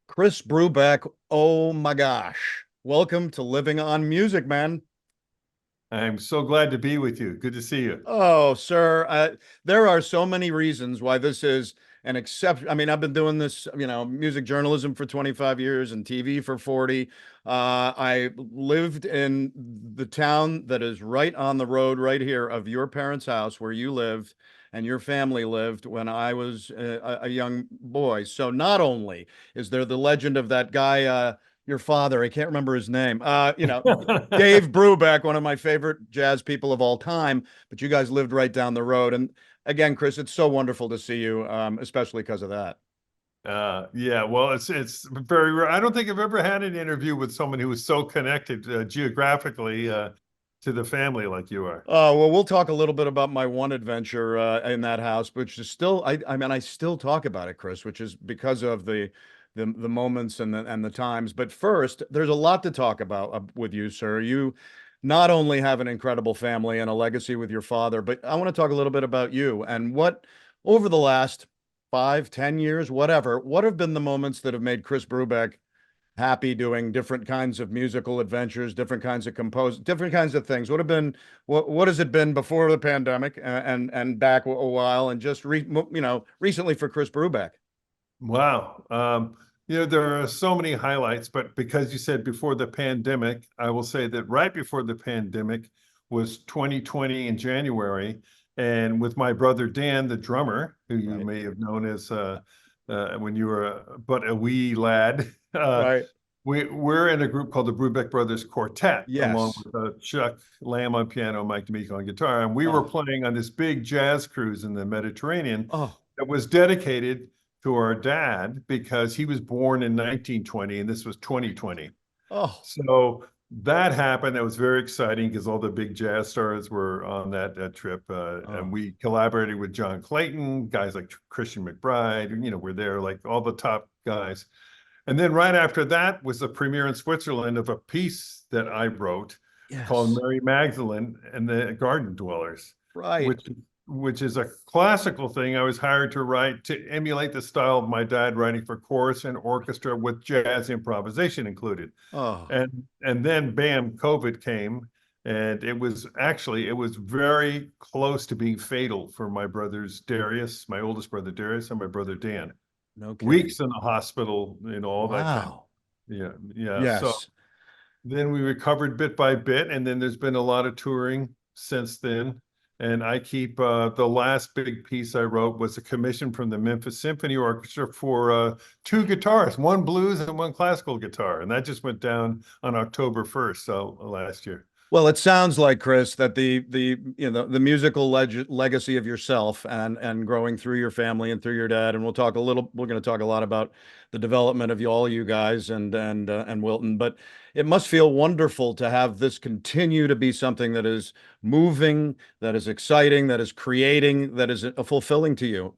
Chris Brubeck, oh my gosh. Welcome to Living on Music, man. I'm so glad to be with you. Good to see you. Oh, sir, there are so many reasons why this is an exception. I mean, I've been doing this, music journalism for 25 years and TV for 40. I lived in the town that is right on the road right here of your parents' house where you lived and your family lived when I was a young boy. So not only is there the legend of that guy, your father, I can't remember his name, Dave Brubeck, one of my favorite jazz people of all time, but you guys lived right down the road. And again, Chris, it's so wonderful to see you, especially because of that. Yeah, well, it's very rare. I don't think I've ever had an interview with someone who was so connected geographically to the family like you are. Well, we'll talk a little bit about my one adventure in that house, which is still, I mean, I still talk about it, Chris, which is because of the moments and the times. But first, there's a lot to talk about with you, sir. You not only have an incredible family and a legacy with your father, but I want to talk a little bit about you and what over the last 5, 10 years, whatever, what have been the moments that have made Chris Brubeck happy doing different kinds of musical adventures, different kinds of different kinds of things? What has it been before the pandemic and back a while and just recently for Chris Brubeck? Wow. There are so many highlights, but because you said before the pandemic, I will say that right before the pandemic was 2020 in January. And with my brother Dan, the drummer, who you Right. may have known as when you were but a wee lad, Right. we're in a group called the Brubeck Brothers Quartet, along Yes. with Chuck Lamb on piano, Mike D'Amico on guitar. And we were Oh, playing on this big jazz cruise in the Mediterranean oh, that was dedicated to our dad because he was born in 1920 and this was 2020. oh, So that happened. That was very exciting because all the big jazz stars were on that trip. And oh. we collaborated with John Clayton, guys like Christian McBride, we're there, like all the top guys. And then right after that was the premiere in Switzerland of a piece that I wrote called Yes. Mary Magdalene and the Garden Dwellers, Right. which is a classical thing I was hired to write to emulate the style of my dad writing for chorus and orchestra with jazz improvisation included. Oh, And then bam, COVID came, and it was very close to being fatal for my brothers Darius, my oldest brother Darius, and my brother Dan. no kidding. Weeks in the hospital, all that kind of, Wow. yeah, yeah. So Yes. then we recovered bit by bit, and then there's been a lot of touring since then. And I keep the last big piece I wrote was a commission from the Memphis Symphony Orchestra for two guitars, one blues and one classical guitar, and that just went down on October 1st, so last year. Well, it sounds like, Chris, that the musical legacy of yourself and growing through your family and through your dad, and we're going to talk a lot about the development of all you guys and Wilton, but it must feel wonderful to have this continue to be something that is moving, that is exciting, that is creating, that is fulfilling to you.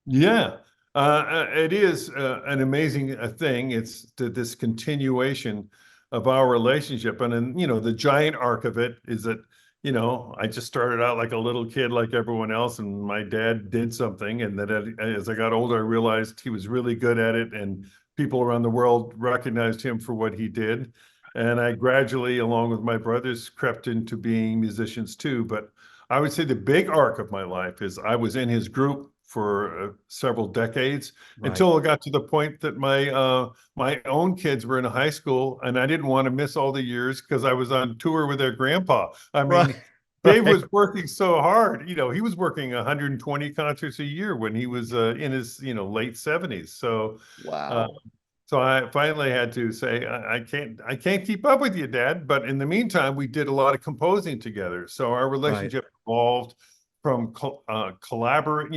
Yeah, it is an amazing thing. It's this continuation of our relationship. And then, the giant arc of it is that, I just started out like a little kid like everyone else, and my dad did something. And then as I got older, I realized he was really good at it, and people around the world recognized him for what he did. And I gradually, along with my brothers, crept into being musicians too. But I would say the big arc of my life is I was in his group for several decades Right. until it got to the point that my own kids were in high school, and I didn't want to miss all the years because I was on tour with their grandpa. I Right. mean, Dave Right. was working so hard. He was working 120 concerts a year when he was in his late 70s. Uh, Wow. so I finally had to say, I can't keep up with you, Dad. But in the meantime, we did a lot of composing together. So our Right. relationship evolved from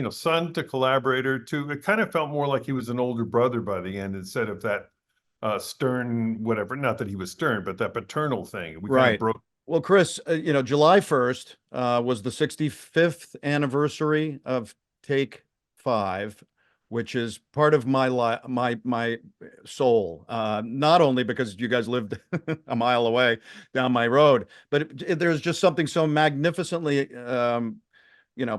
son to collaborator to, it kind of felt more like he was an older brother by the end instead of that stern, whatever, not that he was stern, but that paternal thing. We kind of Right. broke Well, Chris, July 1st was the 65th anniversary of Take Five, which is part of my soul. Not only because you guys lived a mile away down my road, but there's just something so magnificently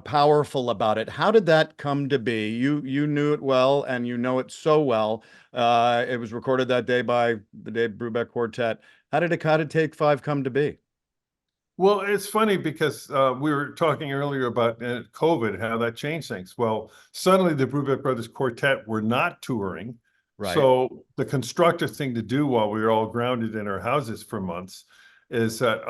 powerful about it. How did that come to be? You knew it well, and you know it so well. It was recorded that day by the Dave Brubeck Quartet. How did Take Five come to be? Well, it's funny because we were talking earlier about COVID, how that changed things. Well, suddenly the Brubeck Brothers Quartet were not touring. Right. So the constructive thing to do while we were all grounded in our houses for months is that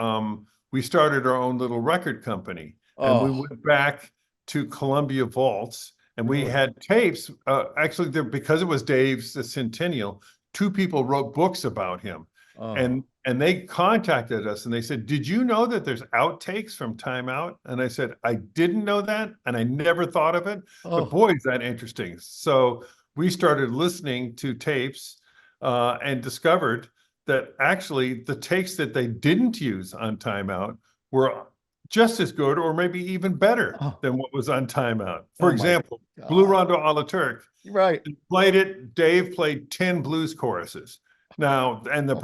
we started our own little record company. And we Oh, went back to Columbia Vaults and we really? had tapes. Actually, because it was Dave's the centennial, two people wrote books about him. Oh, And they contacted us and they said, "Did you know that there's outtakes from Time Out?" And I said, "I didn't know that, and I never thought of it, but oh, boy, is that interesting." So we started listening to tapes and discovered that actually the takes that they didn't use on Time Out were just as good or maybe even better oh, than what was on Time Out. For oh my example, Blue God. Rondo a la Turk, Right. played it. Dave played 10 blues choruses. Now, and the Oh,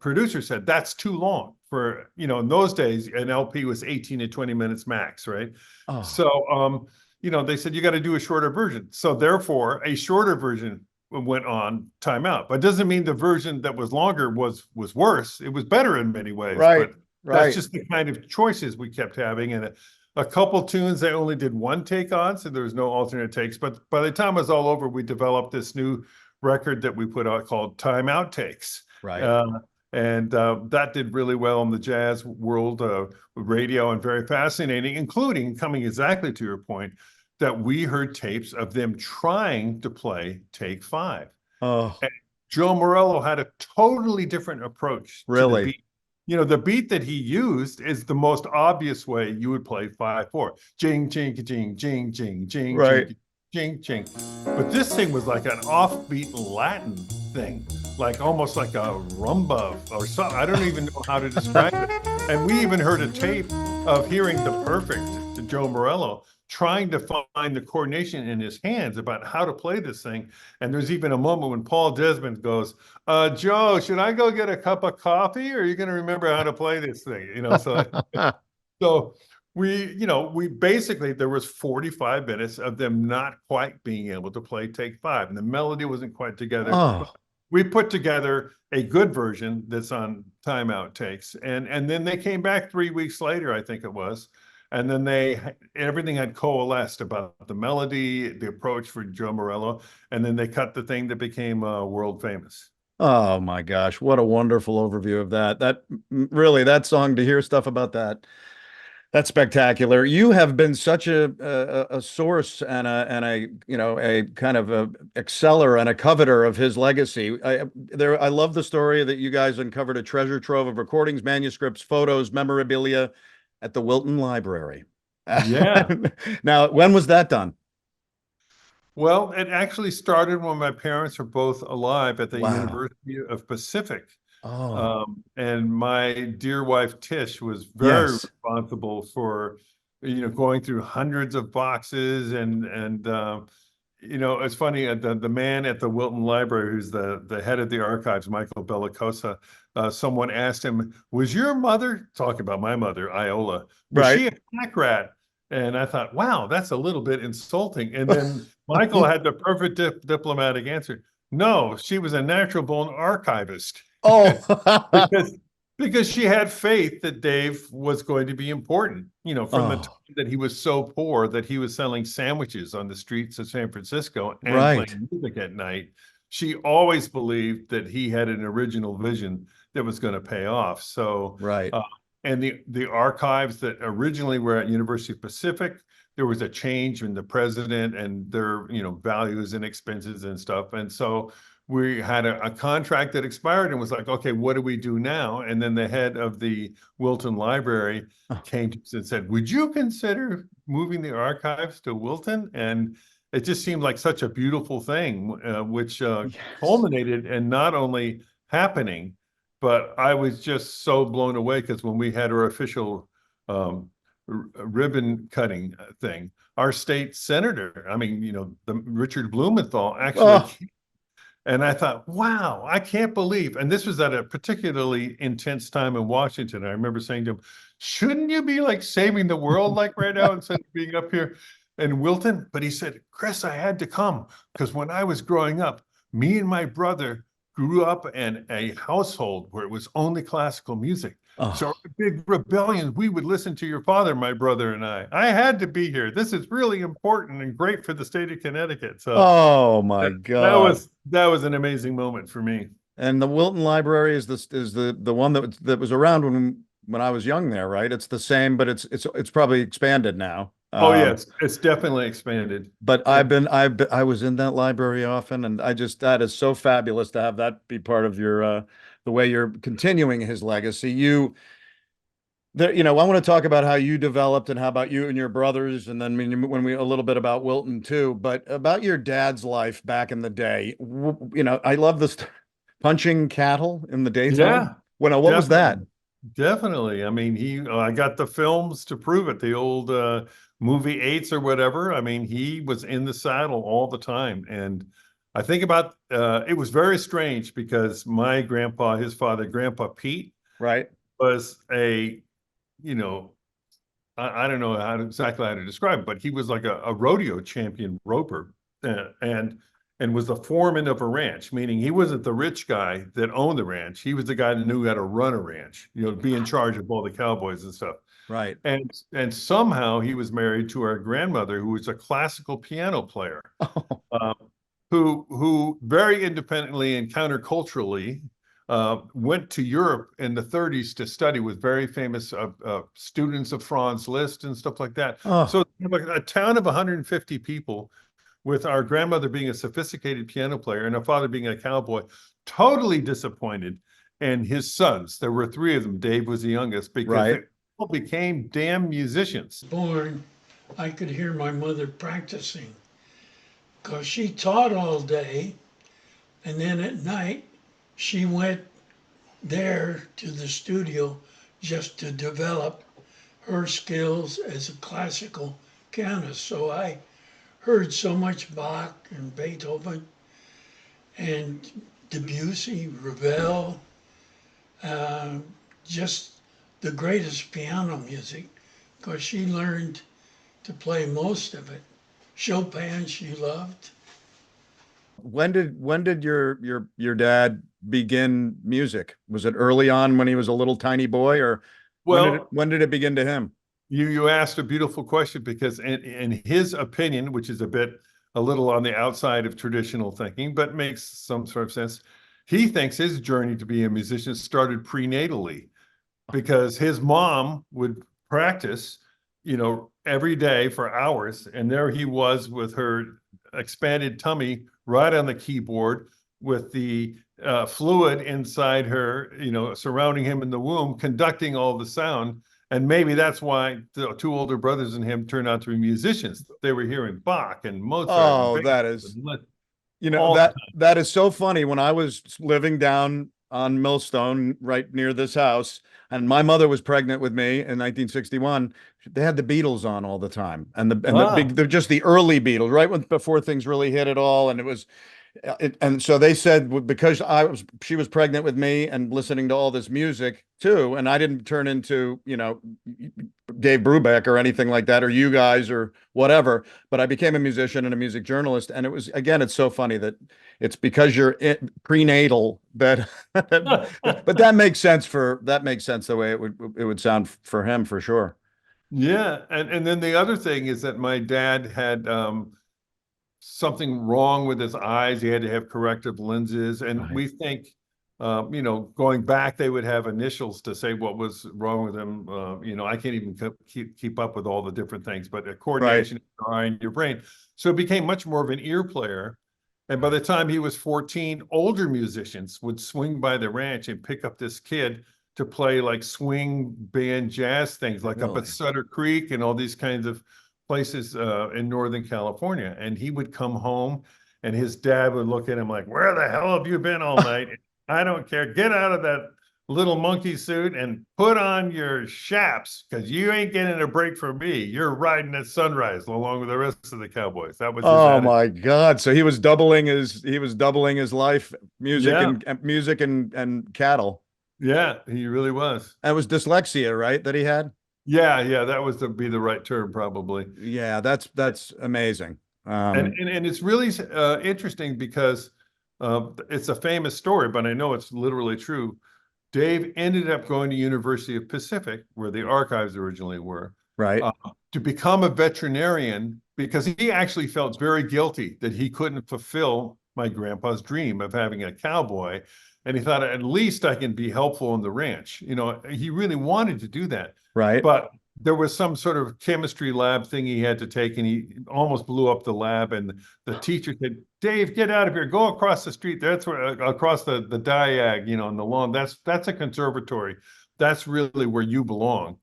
producer said that's too long for, in those days, an LP was 18 to 20 minutes max, right? oh, So, they said you got to do a shorter version. So therefore, a shorter version went on timeout. But it doesn't mean the version that was longer was worse. It was better in many ways, right, but that's right. just the kind of choices we kept having. And a couple tunes they only did one take on, so there was no alternate takes. But by the time it was all over, we developed this new record that we put out called Time Outtakes. Right. Uh, and that did really well in the jazz world, radio, and very fascinating, including coming exactly to your point, that we heard tapes of them trying to play Take Five. Oh, And Joe Morello had a totally different approach to the really? beat. The beat that he used is the most obvious way you would play 5/4. Jing, jing, jing, jing, jing, jing, Right. jing, jing, jing. But this thing was like an offbeat Latin thing, like almost like a rumba or something. I don't even know how to describe it. And we even heard a tape of hearing the perfect Joe Morello trying to find the coordination in his hands about how to play this thing. And there's even a moment when Paul Desmond goes, Joe, should I go get a cup of coffee or are you going to remember how to play this thing? So we basically, there was 45 minutes of them not quite being able to play Take Five and the melody wasn't quite together. But Oh, we put together a good version that's on Time Outtakes. And then they came back 3 weeks later, I think it was. And then everything had coalesced about the melody, the approach for Joe Morello, and then they cut the thing that became world famous. oh my gosh. What a wonderful overview of that. Really, that song, to hear stuff about that. That's spectacular. You have been such a source and a kind of a exceller and a coveter of his legacy. I love the story that you guys uncovered a treasure trove of recordings, manuscripts, photos, memorabilia at the Wilton Library. Yeah. Now, when was that done? Well, it actually started when my parents were both alive at the Wow. University of Pacific. Oh, And my dear wife Tish was very yes. responsible for, going through hundreds of boxes and it's funny. The man at the Wilton Library, who's the head of the archives, Michael Bellicosa, someone asked him, "Was your mother talking about my mother, Iola? Was Right. she a pack rat?" And I thought, wow, that's a little bit insulting. And then Michael had the perfect diplomatic answer. No, she was a natural born archivist. Oh. because because she had faith that Dave was going to be important, from the time Oh, that he was so poor that he was selling sandwiches on the streets of San Francisco and right. playing music at night. She always believed that he had an original vision that was going to pay off. So, Right. and the archives that originally were at University of Pacific, there was a change in the president and their, values and expenses and stuff. And so we had a contract that expired and was like, okay, what do we do now? And then the head of the Wilton Library Oh, came to us and said, would you consider moving the archives to Wilton? And it just seemed like such a beautiful thing, which yes. culminated in not only happening, but I was just so blown away because when we had our official ribbon cutting thing, our state senator, I mean, the Richard Blumenthal actually, Oh, and I thought, wow, I can't believe, and this was at a particularly intense time in Washington. I remember saying to him, shouldn't you be like saving the world like right now instead of being up here in Wilton? But he said, Chris, I had to come because when I was growing up, me and my brother grew up in a household where it was only classical music. So oh, our big rebellion, we would listen to your father, my brother and I. I had to be here. This is really important and great for the state of Connecticut. So oh my that God. was an amazing moment for me. And the Wilton Library is the one that was around when I was young there, right? It's the same, but it's probably expanded now. Oh yes, it's definitely expanded. But And I was in that library often, and that is so fabulous to have that be part of your the way you're continuing his legacy. I want to talk about how you developed and how about you and your brothers, and then when we a little bit about Wilton too, but about your dad's life back in the day. I love this punching cattle in the daytime. yeah, What was that? definitely. Definitely. I mean, I got the films to prove it, the old movie eights or whatever. I mean, he was in the saddle all the time. And I think about it was very strange because my grandpa, his father, Grandpa Pete, Right? was you know, I don't know exactly how to describe it, but he was like a rodeo champion roper and was the foreman of a ranch, meaning he wasn't the rich guy that owned the ranch. He was the guy that knew how to run a ranch, be in charge of all the cowboys and stuff. Right. And somehow he was married to our grandmother, who was a classical piano player, uh, who very independently and counterculturally went to Europe in the 30s to study with very famous students of Franz Liszt and stuff like that. Oh, So a town of 150 people, with our grandmother being a sophisticated piano player and our father being a cowboy, totally disappointed. And his sons, there were three of them. Dave was the youngest because they right. all became damn musicians. Born, I could hear my mother practicing because she taught all day, and then at night she went there to the studio just to develop her skills as a classical pianist. So I heard so much Bach and Beethoven and Debussy, Ravel, uh, just the greatest piano music because she learned to play most of it. Chopin she loved. When did your dad begin music? Was it early on when he was a little tiny boy, or Well, when did it begin to him? you asked a beautiful question because in his opinion, which is a little on the outside of traditional thinking, but makes some sort of sense, he thinks his journey to be a musician started prenatally because his mom would practice, every day for hours, and there he was with her expanded tummy right on the keyboard with the fluid inside her, surrounding him in the womb, conducting all the sound. And maybe that's why the two older brothers and him turned out to be musicians. They were hearing Bach and Mozart and Oh, that Beethoven is, and Liszt that all the time. that is so funny. When I was living down on Millstone, right near this house, and my mother was pregnant with me in 1961, they had the Beatles on all the time, Ah, they're just the early Beatles, right before things really hit it all, and and so they said because she was pregnant with me and listening to all this music too, and I didn't turn into Dave Brubeck or anything like that, or you guys or whatever, but I became a musician and a music journalist, and it was again, it's so funny that it's because you're prenatal that, but that makes sense the way it would sound for him for sure. yeah. And then the other thing is that my dad had something wrong with his eyes. He had to have corrective lenses. And Right. we think, going back, they would have initials to say what was wrong with him. I can't even keep up with all the different things, but a Right. coordination in your brain. So it became much more of an ear player. And by the time he was 14, older musicians would swing by the ranch and pick up this kid to play like swing band jazz things, like up at Really? Sutter Creek and all these kinds of places in Northern California. And he would come home and his dad would look at him like, where the hell have you been all night? I don't care. Get out of that little monkey suit and put on your chaps because you ain't getting a break from me. You're riding at sunrise along with the rest of the cowboys. That was his Oh attitude. my God. So he was doubling his life, music Yeah, and music and cattle. yeah, he really was. That was dyslexia, right? That he had? Yeah, yeah, that was to be the right term, probably. Yeah, that's amazing. And it's really interesting because it's a famous story, but I know it's literally true. Dave ended up going to University of Pacific, where the archives originally were, Right. uh, to become a veterinarian because he actually felt very guilty that he couldn't fulfill my grandpa's dream of having a cowboy. And he thought, at least I can be helpful in the ranch. You know, he really wanted to do that. Right. But there was some sort of chemistry lab thing he had to take, and he almost blew up the lab. And the teacher said, Dave, get out of here. Go across the street. That's where across the diag, you know, in the lawn. That's a conservatory. That's really where you belong.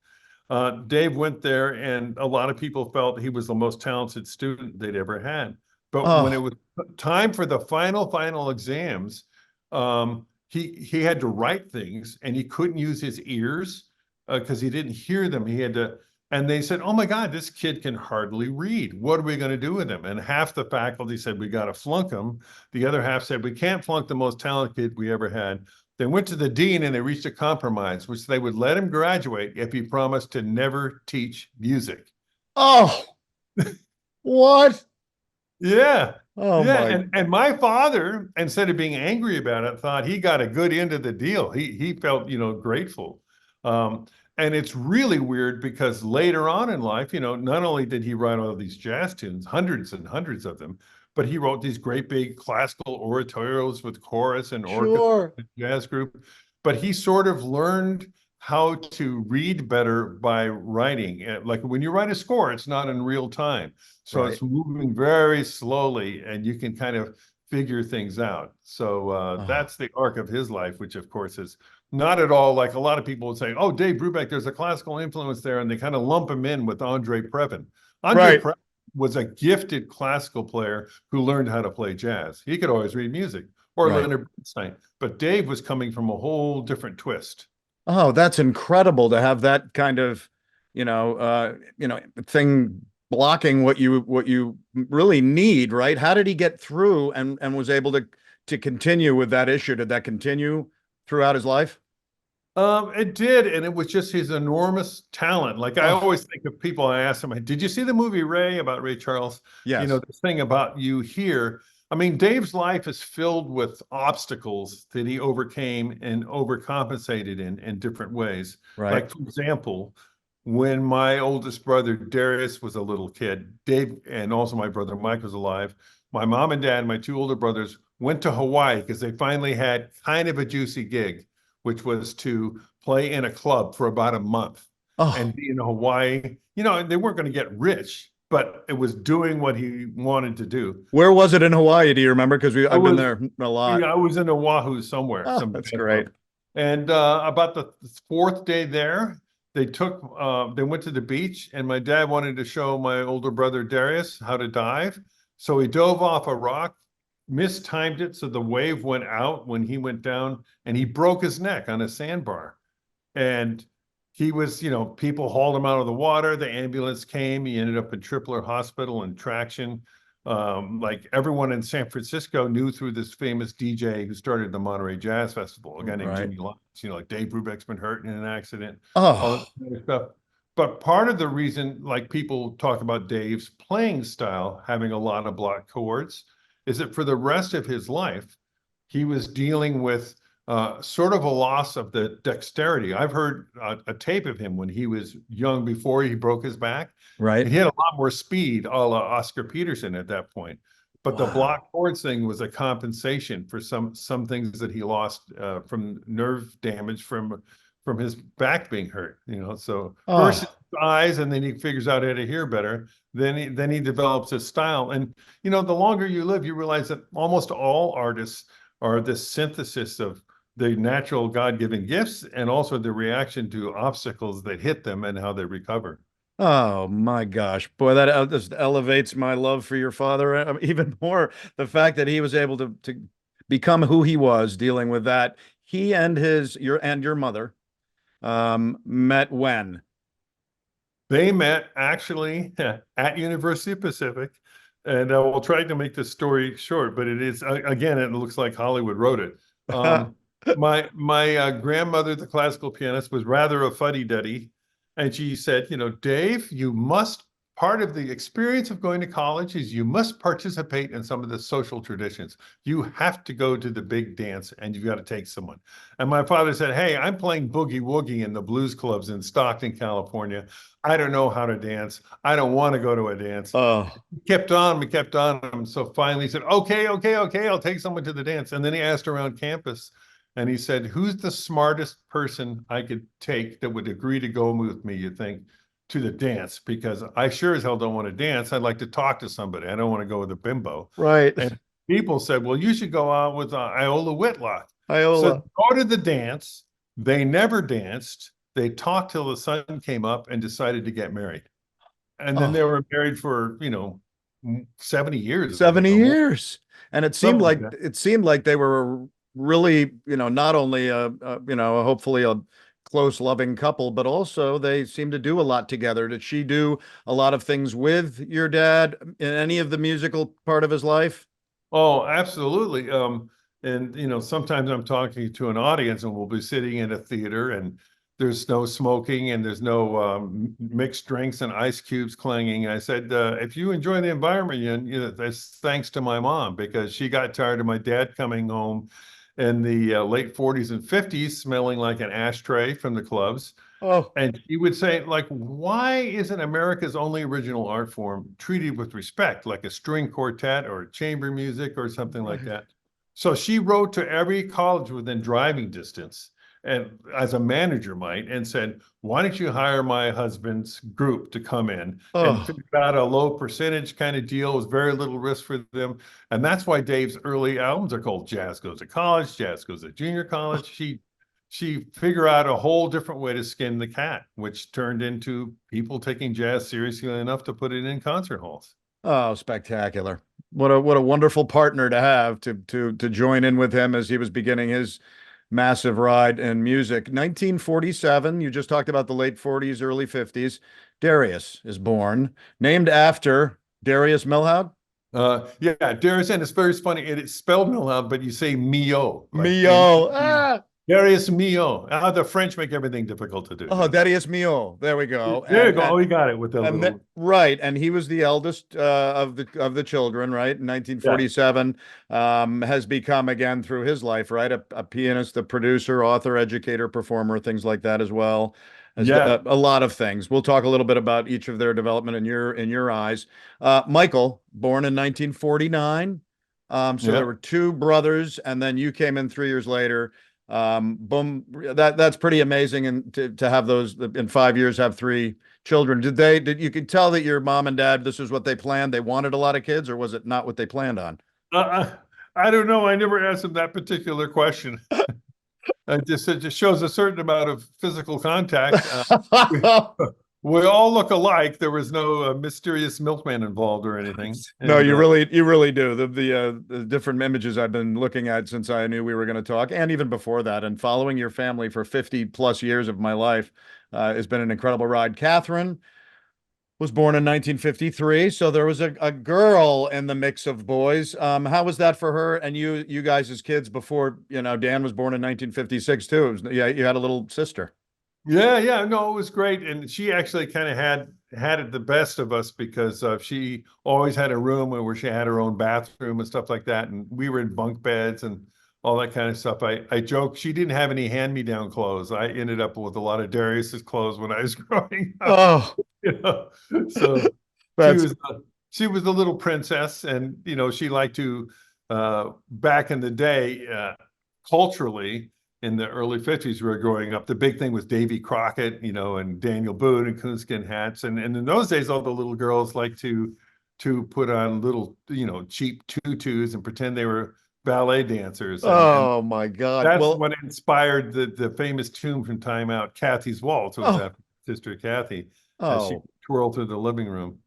Dave went there, and a lot of people felt he was the most talented student they'd ever had. But when it Oh, was time for the final exams, he had to write things, and he couldn't use his ears because he didn't hear them. He had to, and they said, "Oh my God, this kid can hardly read. What are we going to do with him?" And half the faculty said, "We got to flunk him." The other half said, "We can't flunk the most talented kid we ever had." They went to the dean and they reached a compromise, which they would let him graduate if he promised to never teach music. oh, what? Yeah. Oh Yeah. my. And my father, instead of being angry about it, thought he got a good end of the deal. He felt, you know, grateful. And it's really weird because later on in life, you know, not only did he write all these jazz tunes, hundreds and hundreds of them, but he wrote these great big classical oratorios with chorus and orchestra Sure. and jazz group. But he sort of learned how to read better by writing. Like when you write a score, it's not in real time. So Right. it's moving very slowly and you can kind of figure things out. So Oh, that's the arc of his life, which of course is not at all like a lot of people would say, oh, Dave Brubeck, there's a classical influence there. And they kind of lump him in with Andre Previn. Andre right. Previn was a gifted classical player who learned how to play jazz. He could always read music, or Right. Leonard Bernstein. But Dave was coming from a whole different twist. Oh, that's incredible to have that kind of, thing blocking what you really need, right? How did he get through and was able to continue with that issue? Did that continue throughout his life? It did, and it was just his enormous talent. Like I Oh, always think of people, I ask them, did you see the movie Ray about Ray Charles? You know, yes. this thing about you here. I mean, Dave's life is filled with obstacles that he overcame and overcompensated in different ways. Right. Like, for example, when my oldest brother Darius was a little kid, Dave and also my brother Mike was alive. My mom and dad, my two older brothers, went to Hawaii because they finally had kind of a juicy gig, which was to play in a club for about a month Oh, and be in Hawaii. You know, they weren't going to get rich, but it was doing what he wanted to do. where was it in Hawaii? Do you remember? Because I I've been was, there a lot. yeah, I was in Oahu somewhere, Oh, some that's bad great. club. And about the fourth day there, they went to the beach, and my dad wanted to show my older brother Darius how to dive. So he dove off a rock, mistimed it, so the wave went out when he went down, and he broke his neck on a sandbar. And he was, you know, people hauled him out of the water. The ambulance came. He ended up in Tripler Hospital in traction. Like everyone in San Francisco knew through this famous DJ who started the Monterey Jazz Festival, a guy named Right. Jimmy Lyons. You know, like Dave Brubeck's been hurt in an accident, all Oh, that kind of stuff. But part of the reason, like people talk about Dave's playing style having a lot of block chords, is that for the rest of his life, he was dealing with sort of a loss of the dexterity. I've heard a tape of him when he was young before he broke his back. right. He had a lot more speed, a la Oscar Peterson at that point. But the Wow. block chords thing was a compensation for some things that he lost from nerve damage from his back being hurt. You know, so first his Oh, eyes, and then he figures out how to hear better. Then he develops his style. And you know, the longer you live, you realize that almost all artists are this synthesis of the natural God-given gifts and also the reaction to obstacles that hit them and how they recover. oh my gosh. Boy, that just elevates my love for your father even more. The fact that he was able to become who he was, dealing with that he and your mother met when? They met actually at University of Pacific, and we'll try to make this story short, but it is again, it looks like Hollywood wrote it. My grandmother, the classical pianist, was rather a fuddy-duddy, and she said, Dave, you must. Part of the experience of going to college is you must participate in some of the social traditions. You have to go to the big dance, and you've got to take someone. And my father said, hey, I'm playing boogie woogie in the blues clubs in Stockton, California. I don't know how to dance. I don't want to go to a dance. Oh, We kept on. And so finally he said, okay, I'll take someone to the dance. And then he asked around campus, and he said, who's the smartest person I could take that would agree to go with me, you think, to the dance? Because I sure as hell don't want to dance. I'd like to talk to somebody. I don't want to go with a bimbo. right. And people said, well, you should go out with Iola Whitlock. Iola. So go to the dance. They never danced. They talked till the sun came up and decided to get married. And then they were married for, 70 years. 70 years. And it seemed Something like they were really, not only hopefully a close, loving couple, but also they seemed to do a lot together. Did she do a lot of things with your dad in any of the musical part of his life? Oh, absolutely. And sometimes I'm talking to an audience and we'll be sitting in a theater and there's no smoking and there's no mixed drinks and ice cubes clanging. I said, if you enjoy the environment, that's thanks to my mom, because she got tired of my dad coming home in the late 40s and 50s smelling like an ashtray from the clubs. Oh, And he would say, like, why isn't America's only original art form treated with respect, like a string quartet or chamber music or something like that? So she wrote to every college within driving distance, and as a manager might, and said, why don't you hire my husband's group to come in and figure out a low percentage kind of deal with very little risk for them. And that's why Dave's early albums are called Jazz Goes to College, Jazz Goes to Junior College. She figured out a whole different way to skin the cat, which turned into people taking jazz seriously enough to put it in concert halls. Oh, spectacular. What a wonderful partner to have to join in with him as he was beginning his massive ride in music. 1947, you just talked about the late 40s, early 50s. Darius is born, named after Darius Milhaud. Yeah, Darius, and it's very funny. It's spelled Milhaud, but you say Mio. Mio. Darius Mio. The French make everything difficult to do. Oh, Darius Mio. There we go. There you go. Oh, we got it with the little... right. And he was the eldest of the children, right? In 1947, has become, again, through his life, right? A pianist, a producer, author, educator, performer, things like that as well. A lot of things. We'll talk a little bit about each of their development in your eyes. Michael, born in 1949. There were two brothers, and then you came in 3 years later. Boom, that's pretty amazing, and to have those in 5 years, have three children. Did you could tell that your mom and dad, this is what they planned? They wanted a lot of kids, or was it not what they planned on? I don't know. I never asked them that particular question. It just shows a certain amount of physical contact. We all look alike. There was no mysterious milkman involved or anything. No, you really do. The different images I've been looking at since I knew we were going to talk, and even before that, and following your family for 50 plus years of my life has been an incredible ride. Catherine was born in 1953, so there was a girl in the mix of boys. How was that for her and you guys as kids before, Dan was born in 1956 too? You had a little sister. Yeah, no, it was great. And she actually kind of had it the best of us, because she always had a room where she had her own bathroom and stuff like that. And we were in bunk beds and all that kind of stuff. I joke, she didn't have any hand-me-down clothes. I ended up with a lot of Darius's clothes when I was growing up. Oh, So she was the little princess, and she liked to back in the day, culturally, in the early 50s, we were growing up. The big thing was Davy Crockett, and Daniel Boone and coonskin hats. And in those days, all the little girls liked to put on little, cheap tutus and pretend they were ballet dancers. And my God. That's what inspired the famous tune from Time Out, Kathy's Waltz. It was after Sister Kathy as she twirled through the living room.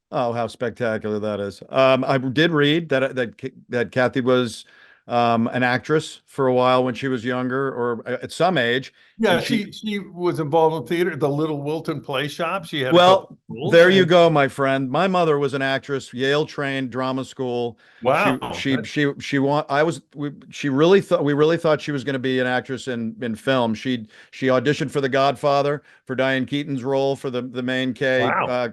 Oh, how spectacular that is. I did read that Kathy was an actress for a while when she was younger or at some age. Yeah, And she was involved in theater, the Little Wilton Play Shop. She had a couple well, schools, there you and go, my friend. My mother was an actress, Yale trained drama school. She wow, she she she want I was she really thought we really thought she was going to be an actress in film. She auditioned for The Godfather for Diane Keaton's role for the main K wow.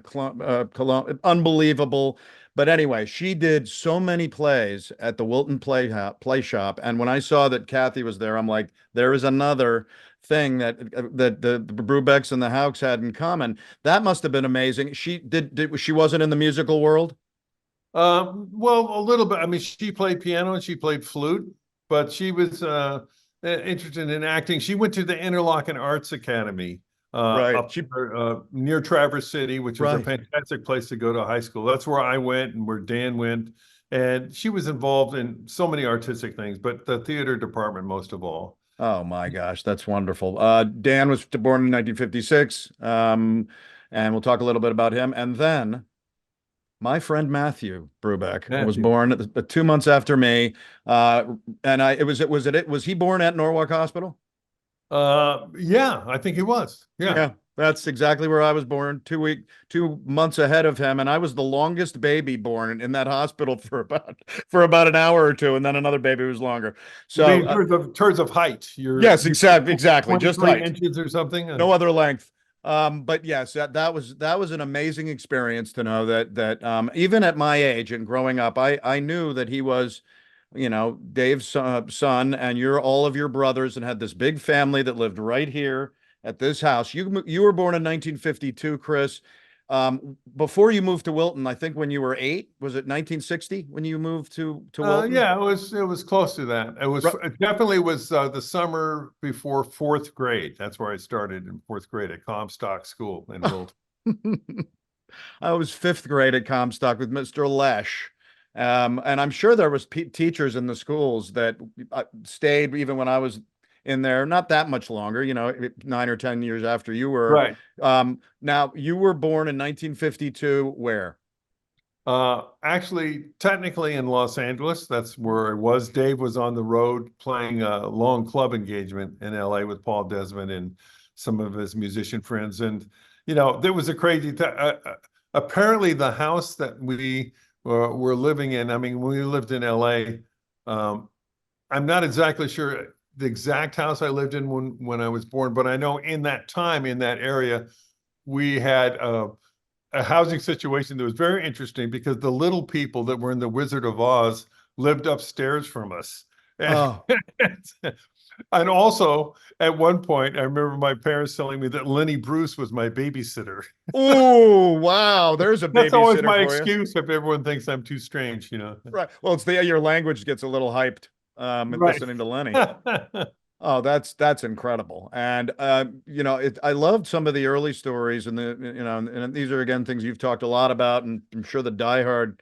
unbelievable. But anyway, she did so many plays at the Wilton Play Shop, and when I saw that Kathy was there, I'm like, there is another thing that the Brubecks and the Hauks had in common. That must have been amazing. She wasn't in the musical world? Well, a little bit. I mean, she played piano and she played flute, but she was interested in acting. She went to the Interlochen Arts Academy Right. up there, near Traverse City, which was a Right. fantastic place to go to high school. That's where I went and where Dan went. And she was involved in so many artistic things, but the theater department most of all. Oh my gosh, that's wonderful. Dan was born in 1956, and we'll talk a little bit about him. And then my friend Matthew Brubeck was Matthew. born 2 months after me. And was he born at Norwalk Hospital? Yeah, I think he was. Yeah. Yeah, that's exactly where I was born. 2 months ahead of him, and I was the longest baby born in that hospital for about an hour or two, and then another baby was longer. You mean So in terms of height? yes, exactly, just 23 height, inches or something? no other length. But yes, that was an amazing experience to know that even at my age and growing up, I knew that he was, Dave's son, and you're all of your brothers, and had this big family that lived right here at this house. You were born in 1952, Chris. Before you moved to Wilton, I think when you were 8, was it 1960 when you moved to Wilton? Yeah, it was close to that. It definitely was the summer before fourth grade. That's where I started in fourth grade at Comstock School in Wilton. I was fifth grade at Comstock with Mr. Lesh. And I'm sure there was teachers in the schools that stayed even when I was in there, not that much longer, 9 or 10 years after you were. Right. Now you were born in 1952, where? Actually, technically in Los Angeles, that's where I was. Dave was on the road playing a long club engagement in LA with Paul Desmond and some of his musician friends. And, there was a crazy apparently the house that we were living in, I mean, when we lived in LA, I'm not exactly sure the exact house I lived in when I was born, but I know in that time, in that area, we had a housing situation that was very interesting because the little people that were in the Wizard of Oz lived upstairs from us. Oh, And also, at one point, I remember my parents telling me that Lenny Bruce was my babysitter. oh, wow! There's a That's always babysitter my for you. excuse if everyone thinks I'm too strange, Right. Well, it's your language gets a little hyped Right. listening to Lenny. Oh, that's incredible. And I loved some of the early stories, and these are again things you've talked a lot about, and I'm sure the diehard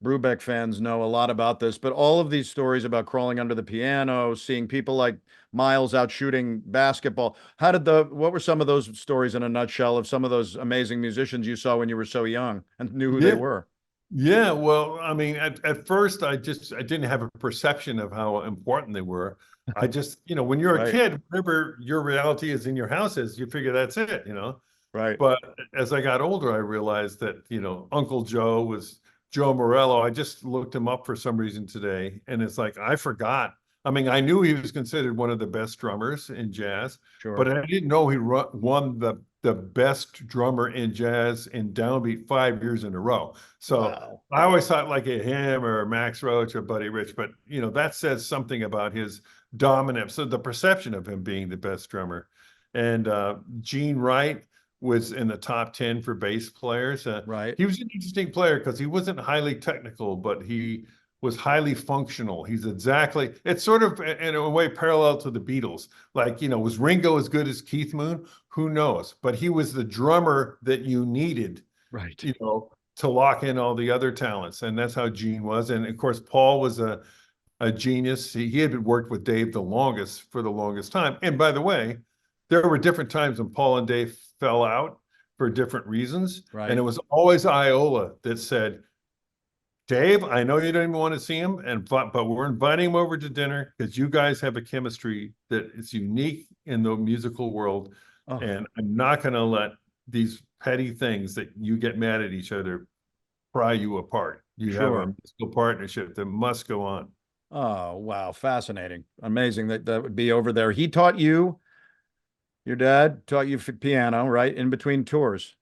Brubeck fans know a lot about this, but all of these stories about crawling under the piano, seeing people like Miles out shooting basketball. What were some of those stories in a nutshell of some of those amazing musicians you saw when you were so young and knew who they Yeah. were? Yeah, well, I mean, at first I didn't have a perception of how important they were. I just, when you're a Right, kid, whatever your reality is in your house is, you figure that's it. right. But as I got older, I realized that, Uncle Joe was Joe Morello. I just looked him up for some reason today, and it's like I forgot. I mean, I knew he was considered one of the best drummers in jazz, but Sure. I didn't know he won the best drummer in jazz in downbeat 5 years in a row. So Wow. I always thought like a him or Max Roach or Buddy Rich, but that says something about his dominance. So the perception of him being the best drummer. And Gene Wright was in the top 10 for bass players. Right. He was an interesting player because he wasn't highly technical, but he was highly functional. It's sort of in a way parallel to the Beatles. Like, was Ringo as good as Keith Moon? Who knows? But he was the drummer that you needed, Right. to lock in all the other talents. And that's how Gene was. And of course, Paul was a genius. He had worked with Dave for the longest time. And by the way, there were different times when Paul and Dave fell out for different reasons. Right. And it was always Iola that said, Dave, I know you don't even want to see him, but we're inviting him over to dinner because you guys have a chemistry that is unique in the musical world. Oh, And I'm not going to let these petty things that you get mad at each other pry you apart. You have a sure. musical partnership that must go on. Oh, wow. Fascinating. Amazing that that would be over there. He taught you, your dad taught you piano, right? In between tours.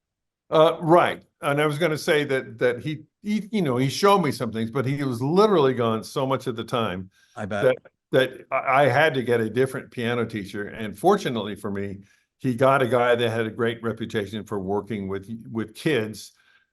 Right. And I was going to say that he he showed me some things, but he was literally gone so much of the time I bet. that I had to get a different piano teacher. And fortunately for me, he got a guy that had a great reputation for working with kids.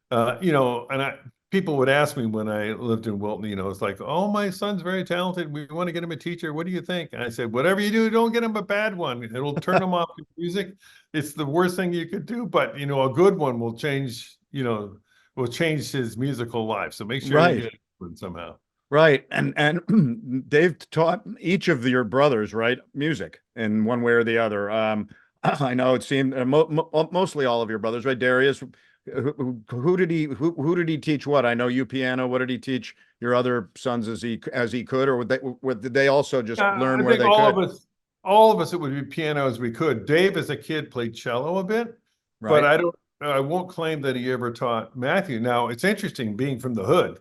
And people would ask me when I lived in Wilton, it's like, oh, my son's very talented. We want to get him a teacher. What do you think? And I said, whatever you do, don't get him a bad one. It'll turn him off to music. It's the worst thing you could do, but a good one will change his musical life. So make sure you Right. get one somehow. Right. And Dave taught each of your brothers, right, music in one way or the other. I know it seemed mostly all of your brothers, right? Darius, who did he teach what? I know you piano. What did he teach your other sons as he could, or did they also just learn I where think they could? all of us, it would be piano as we could. Dave, as a kid, played cello a bit, but Right. I won't claim that he ever taught Matthew. Now, it's interesting being from the hood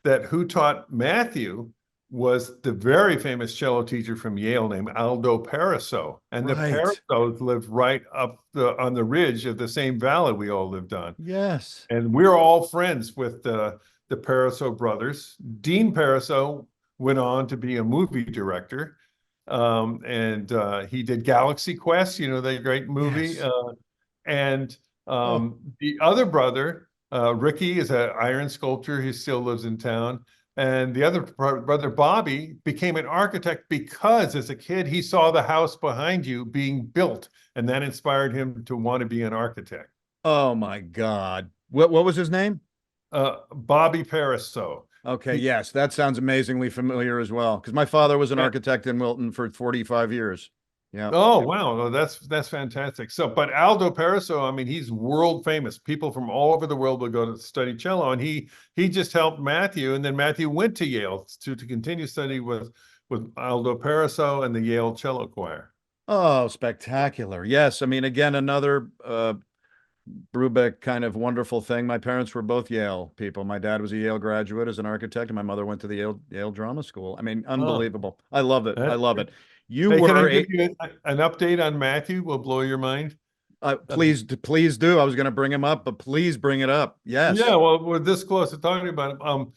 that who taught Matthew was the very famous cello teacher from Yale named Aldo Paraso. And the Right. Parasos lived right up on the ridge of the same valley we all lived on. Yes. And we're all friends with the Paraso brothers. Dean Paraso went on to be a movie director. And he did Galaxy Quest, the great movie. Yes. And Oh, the other brother, Ricky, is an iron sculptor. He still lives in town. And the other brother, Bobby, became an architect because as a kid, he saw the house behind you being built, and that inspired him to want to be an architect. oh my God. What was his name? Bobby Paraso. Okay, He, yes, that sounds amazingly familiar as well. Because my father was an yeah. architect in Wilton for 45 years. Yeah. Oh, wow. Well, that's fantastic. So, but Aldo Paraso, I mean, he's world famous. People from all over the world will go to study cello, and he just helped Matthew, and then Matthew went to Yale to continue study with Aldo Paraso and the Yale Cello Choir. Oh, spectacular. Yes. I mean, again, another Brubeck kind of wonderful thing. My parents were both Yale people. My dad was a Yale graduate as an architect, and my mother went to the Yale Drama School. I mean, Oh, unbelievable. I love it. I that's love great. it. You Hey, can I were give a you an update on Matthew? Will blow your mind. please do. I was going to bring him up, but please bring it up. Yes. Yeah, well, we're this close to talking about him.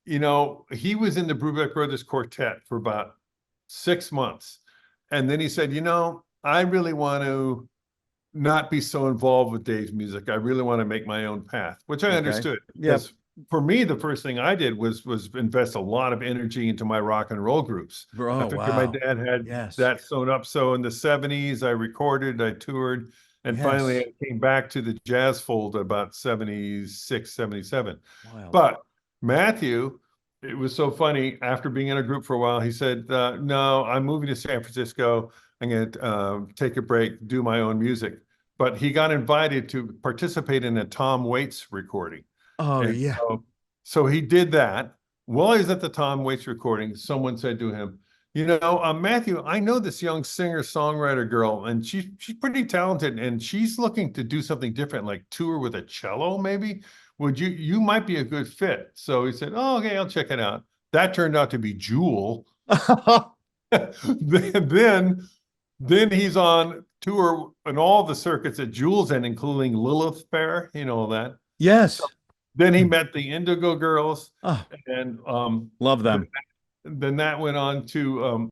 He was in the Brubeck Brothers Quartet for about 6 months. And then he said, I really want to not be so involved with Dave's music. I really want to make my own path, which I Okay. understood Yep. because for me, the first thing I did was invest a lot of energy into my rock and roll groups. I Oh, figured my wow. dad had Yes. that sewn up. So in the 70s, I recorded, I toured, and finally Yes. I came back to the jazz fold about 76, 77. Wild. But Matthew, it was so funny. After being in a group for a while, he said, no, I'm moving to San Francisco. I'm going to take a break, do my own music. But he got invited to participate in a Tom Waits recording. Oh, And yeah. so he did that. While he was at the Tom Waits recording, someone said to him, Matthew, I know this young singer-songwriter girl, and she's pretty talented, and she's looking to do something different, like tour with a cello, maybe. You might be a good fit. So he said, oh, okay, I'll check it out. That turned out to be Jewel. Then he's on tour and all the circuits at Jules and including Lilith Fair, that. Yes. Then he met the Indigo Girls, Oh, and love them. then that went on to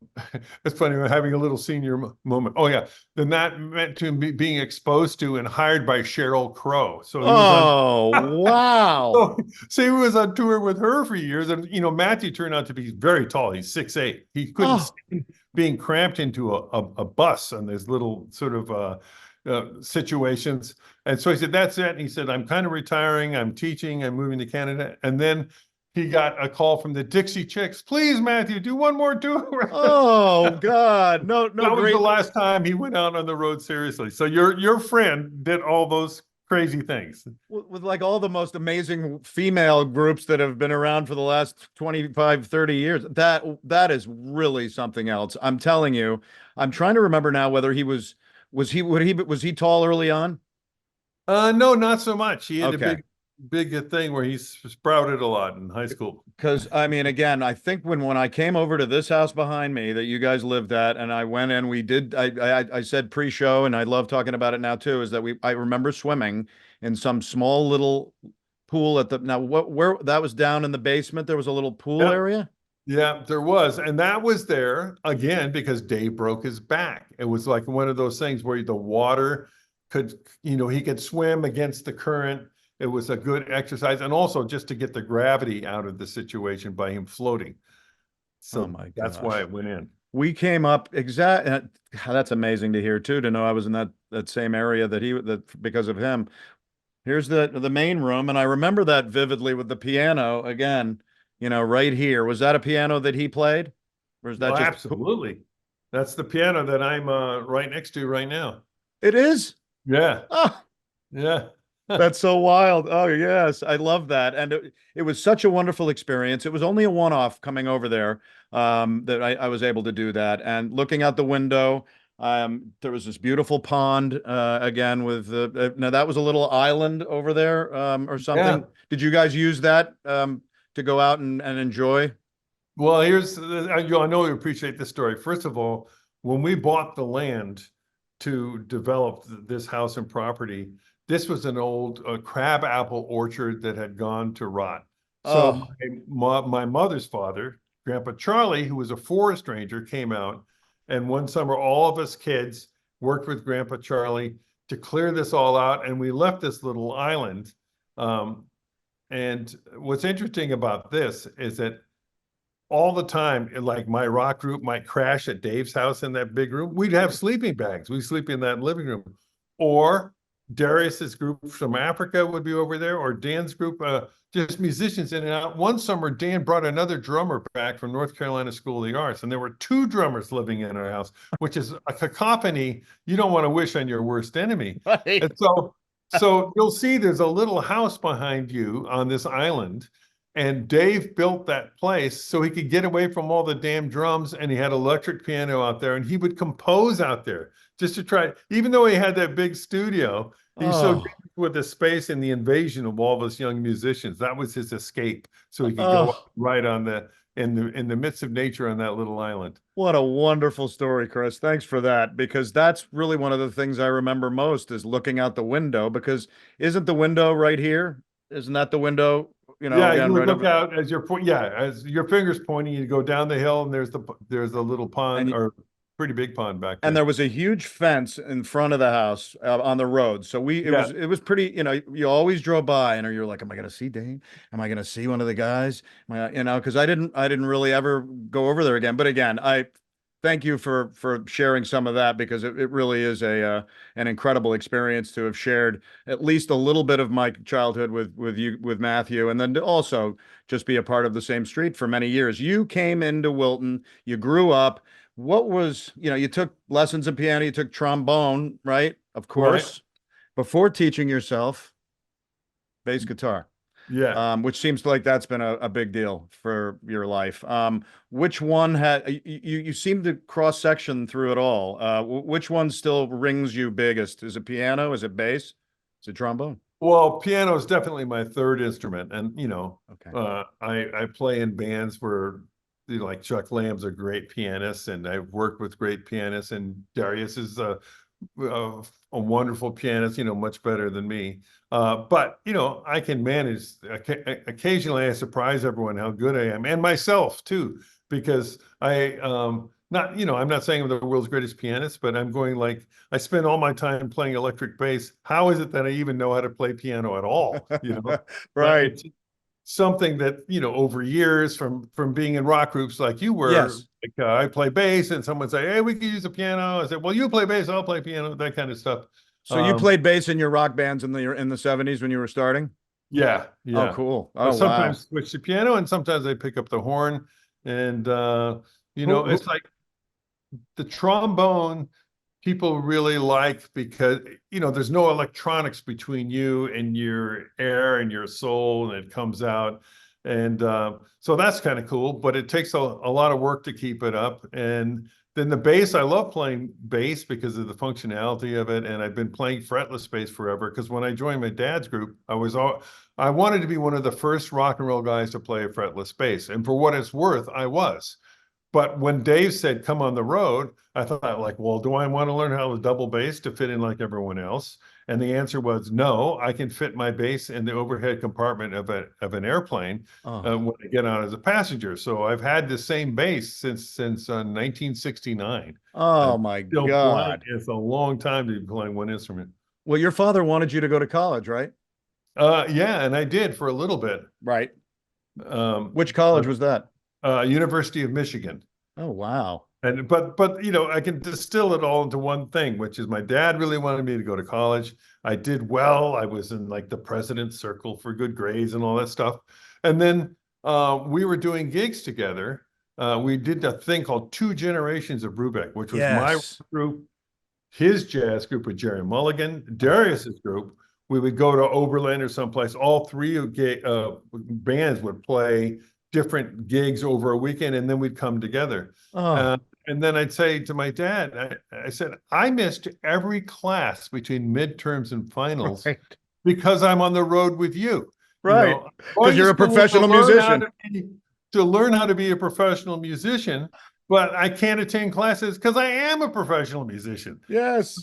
it's funny, we're having a little senior moment. Oh yeah, then that meant to him being exposed to and hired by Sheryl Crow. So he was on Oh, wow. so he was on tour with her for years. And Matthew turned out to be very tall. He's 6'8". He couldn't Oh, stand being cramped into a bus on this little sort of situations. And so he said, that's it. And he said, I'm kind of retiring. I'm teaching. I'm moving to Canada. And then he got a call from the Dixie Chicks. Please, Matthew, do one more tour. oh God. No, That was great. the last time he went out on the road seriously. So your friend did all those crazy things. With like all the most amazing female groups that have been around for the last 25, 30 years. That is really something else. I'm telling you. I'm trying to remember now whether was he tall early on? No, not so much. He had a Okay. big thing where he sprouted a lot in high school. Because I mean, again, I think when I came over to this house behind me that you guys lived at, and I went in, we did. I said pre-show, and I love talking about it now too. Is that I remember swimming in some small little pool at the now what where that was down in the basement. There was a little pool Yep. area. Yeah, there was. And that was there again because Dave broke his back. It was like one of those things where the water could, he could swim against the current. It was a good exercise. And also just to get the gravity out of the situation by him floating. Oh So my that's why gosh. it went in. We came up exact. That's amazing to hear too. To know I was in that same area that because of him. Here's the main room, and I remember that vividly with the piano again. Right here. Was that a piano that he played, or is that Well, just? absolutely. That's the piano that I'm right next to right now. It is. Yeah. Oh, Yeah. that's so wild. Oh yes, I love that, and it was such a wonderful experience. It was only a one-off coming over there that I was able to do that, and looking out the window. There was this beautiful pond again with now that was a little island over there or Yeah. something. Did you guys use that to go out and enjoy? Well, I know you appreciate this story. First of all, when we bought the land to develop this house and property, this was an old crab apple orchard that had gone to rot. So Oh, my mother's father, Grandpa Charlie, who was a forest ranger, came out, and one summer, all of us kids worked with Grandpa Charlie to clear this all out, and we left this little island. Um, and what's interesting about this is that all the time, like my rock group might crash at Dave's house in that big room. We'd have sleeping bags. We sleep in that living room. Or Darius's group from Africa would be over there, or Dan's group, just musicians in and out. One summer, Dan brought another drummer back from North Carolina School of the Arts, and there were two drummers living in our house, which is a cacophony you don't want to wish on your worst enemy. right. And so you'll see there's a little house behind you on this island. And Dave built that place so he could get away from all the damn drums, and he had electric piano out there, and he would compose out there just to try. Even though he had that big studio, he's so Oh, good with the space and the invasion of all of us young musicians. That was his escape, so he could go oh. right on in the midst of nature on that little island. What a wonderful story, Chris. Thanks for that, because that's really one of the things I remember most is looking out the window, because isn't the window right here? Isn't that the window, Yeah, again, you would right look over out as as your fingers pointing, you go down the hill, and there's a little pond, and or pretty big pond back and there. there was a huge fence in front of the house on the road. So Yeah. it was pretty, you always drove by and you're like, am I going to see Dave? Am I going to see one of the guys? Because I didn't really ever go over there again. But again, I thank you for sharing some of that, because it really is an incredible experience to have shared at least a little bit of my childhood with Matthew, and then to also just be a part of the same street for many years. You came into Wilton, you grew up. What was, you took lessons in piano, you took trombone, right? Of Right. course, before teaching yourself bass guitar, Yeah. which seems like that's been a big deal for your life. Which one you seem to cross section through it all. Which one still rings you biggest? Is it piano? Is it bass? Is it trombone? Well, piano is definitely my third instrument, and Okay. I play in bands where like Chuck Lamb's a great pianist, and I've worked with great pianists, and Darius is a wonderful pianist, much better than me. But I can manage. Occasionally, I surprise everyone how good I am, and myself too, because I'm not saying I'm the world's greatest pianist, but I'm going like I spend all my time playing electric bass. How is it that I even know how to play piano at all? But Right. it's something that over years from being in rock groups like you were. Yes. Like I play bass, and someone say, "Hey, we could use a piano." I said, "Well, you play bass, I'll play piano." That kind of stuff. So you Um, played bass in your rock bands in the 70s when you were starting? yeah, Oh, yeah. cool. I Oh, wow. sometimes switch to piano, and sometimes I pick up the horn, and Who it's like the trombone people really like because, there's no electronics between you and your air and your soul, and it comes out. And so that's kind of cool, but it takes a lot of work to keep it up. And then the bass, I love playing bass because of the functionality of it. And I've been playing fretless bass forever, because when I joined my dad's group, I wanted to be one of the first rock and roll guys to play a fretless bass. And for what it's worth, I was. But when Dave said, come on the road, I thought, like, well, do I want to learn how to double bass to fit in like everyone else? And the answer was no. I can fit my bass in the overhead compartment of an airplane when I get on as a passenger. So I've had the same bass since 1969. Oh I'm my still playing. God. It's a long time to be playing one instrument. Well, your father wanted you to go to college, right? Yeah, and I did for a little bit. Right. Um, Which college was that? University of Michigan. Oh, wow. And but I can distill it all into one thing, which is my dad really wanted me to go to college. I did well. I was in like the president's circle for good grades and all that stuff. And then we were doing gigs together. We did a thing called Two Generations of Brubeck, which was my group, his jazz group with Jerry Mulligan, Darius's group. We would go to Oberlin or someplace. All three bands would play different gigs over a weekend, and then we'd come together. And then I'd say to my dad, I said, I missed every class between midterms and finals because I'm on the road with you. Right. Because you're a professional musician. To learn how to be a professional musician, but I can't attend classes because I am a professional musician. Yes.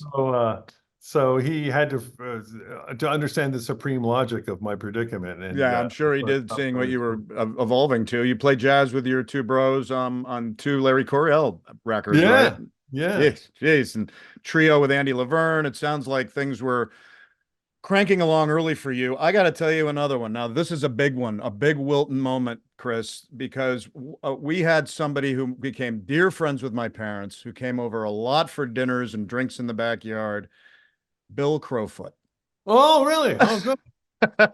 So he had to understand the supreme logic of my predicament. And yeah, I'm sure he did, seeing what you were evolving to. You played jazz with your two bros on two Larry Coryell records, right? Yeah. Jeez. And trio with Andy Laverne. It sounds like things were cranking along early for you. I got to tell you another one. Now, this is a big one, a big Wilton moment, Chris, because we had somebody who became dear friends with my parents, who came over a lot for dinners and drinks in the backyard. Bill Crowfoot. Oh, really? Oh, good.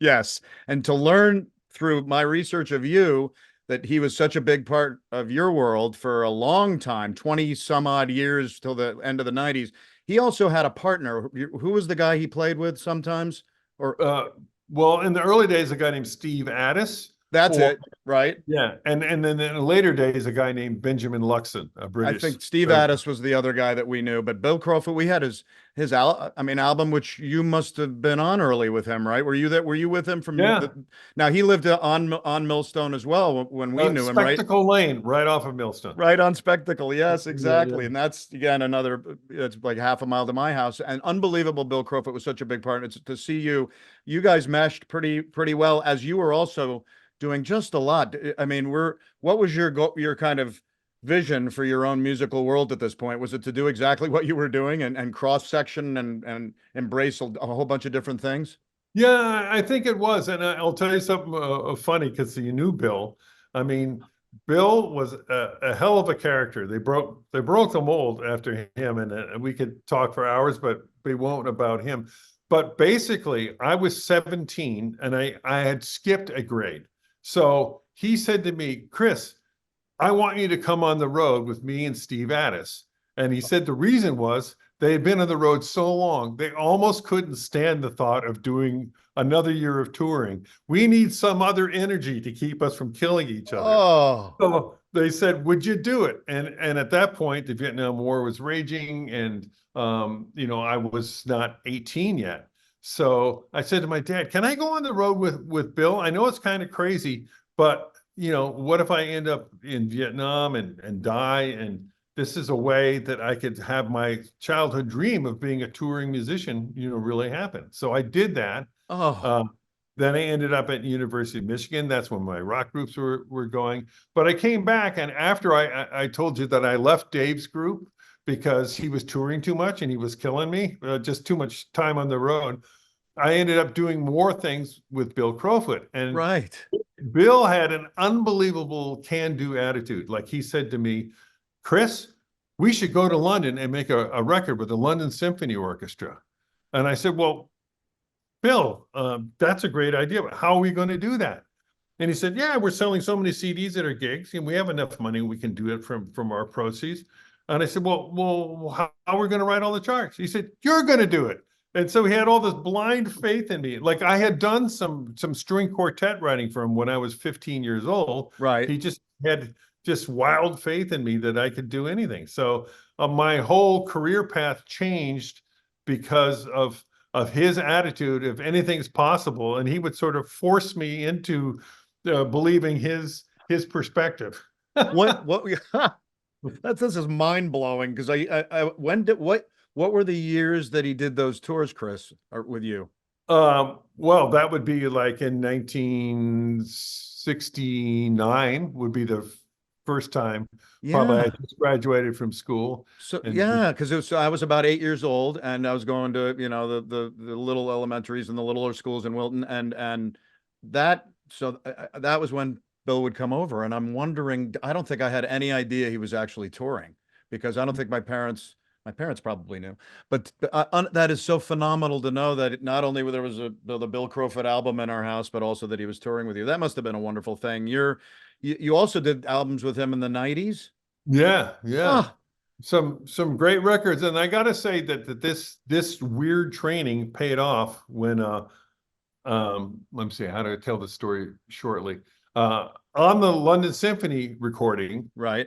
Yes. And to learn through my research of you that he was such a big part of your world for a long time, 20 some odd years till the end of the 90s. He also had a partner. Who was the guy he played with sometimes? Well, in the early days, a guy named Steve Addis. That's it, right? Yeah, and then in the later days, a guy named Benjamin Luxon, a British. I think Steve Addis was the other guy that we knew, but Bill Crowfoot, we had his album, which you must have been on early with him, right? Were you with him from? Yeah. Now he lived on Millstone as well when we knew him, right? Spectacle Lane, right off of Millstone. Right on Spectacle, yes, exactly. Yeah. And that's again it's like half a mile to my house. And unbelievable, Bill Crowfoot was such a big part. It's to see you guys meshed pretty well, as you were also doing just a lot. I mean, what was your kind of vision for your own musical world at this point? Was it to do exactly what you were doing and cross section and embrace a whole bunch of different things? Yeah, I think it was. And I'll tell you something funny, because you knew Bill. I mean, Bill was a hell of a character. They broke the mold after him, and we could talk for hours, but we won't about him. But basically, I was 17 and I had skipped a grade. So he said to me, Chris, I want you to come on the road with me and Steve Addis. And he said the reason was they had been on the road so long, they almost couldn't stand the thought of doing another year of touring. We need some other energy to keep us from killing each other. Oh. So they said, would you do it? And at that point, the Vietnam War was raging, and I was not 18 yet. So I said to my dad, can I go on the road with Bill? I know it's kind of crazy, but what if I end up in Vietnam and die? And this is a way that I could have my childhood dream of being a touring musician, really happen. So I did that. Then I ended up at University of Michigan. That's when my rock groups were going. But I came back, and after I told you that I left Dave's group because he was touring too much and he was killing me, just too much time on the road, I ended up doing more things with Bill Crowfoot. And right. Bill had an unbelievable can-do attitude. Like, he said to me, Chris, we should go to London and make a record with the London Symphony Orchestra. And I said, well, Bill, that's a great idea, but how are we going to do that? And he said, yeah, we're selling so many CDs at our gigs, and we have enough money, we can do it from our proceeds. And I said, well, how are we going to write all the charts? He said, you're going to do it. And so he had all this blind faith in me. Like I had done some string quartet writing for him when I was 15 years old. Right. He just had just wild faith in me that I could do anything. So my whole career path changed because of his attitude of anything's possible. And he would sort of force me into believing his perspective. What this is mind blowing because what were the years that he did those tours, Chris, or with you? Well, that would be like in 1969 would be the first time. Probably I Yeah. just graduated from school. So And yeah, because I was about 8 years old and I was going to, the little elementaries and the littler schools in Wilton and that that was when Bill would come over and I'm wondering, I don't think I had any idea he was actually touring because I don't think my parents probably knew, but that is so phenomenal to know that not only there was the Bill Crowfoot album in our house, but also that he was touring with you. That must have been a wonderful thing. You also did albums with him in the 90s. yeah, Oh, some great records. And I got to say that this weird training paid off when let me see how to tell the story shortly. On the London Symphony recording, right.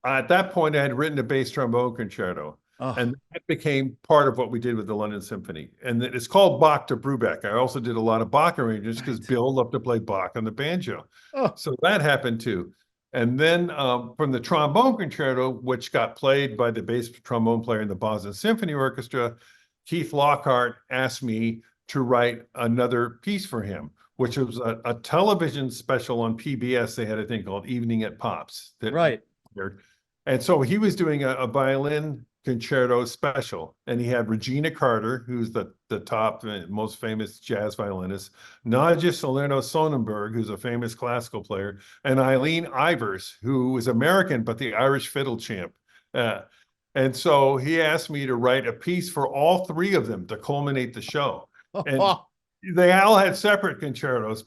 at that point, I had written a bass trombone concerto, Oh, and that became part of what we did with the London Symphony. And it's called Bach to Brubeck. I also did a lot of Bach arrangements because right. Bill loved to play Bach on the banjo. Oh, So that happened too. And then from the trombone concerto, which got played by the bass trombone player in the Boston Symphony Orchestra, Keith Lockhart asked me to write another piece for him, which was a television special on PBS. They had a thing called Evening at Pops. right. And so he was doing a violin concerto special, and he had Regina Carter, who's the top and most famous jazz violinist, Nadja Salerno-Sonnenberg, who's a famous classical player, and Eileen Ivers, who was American but the Irish fiddle champ. And so he asked me to write a piece for all three of them to culminate the show. And they all had separate concertos,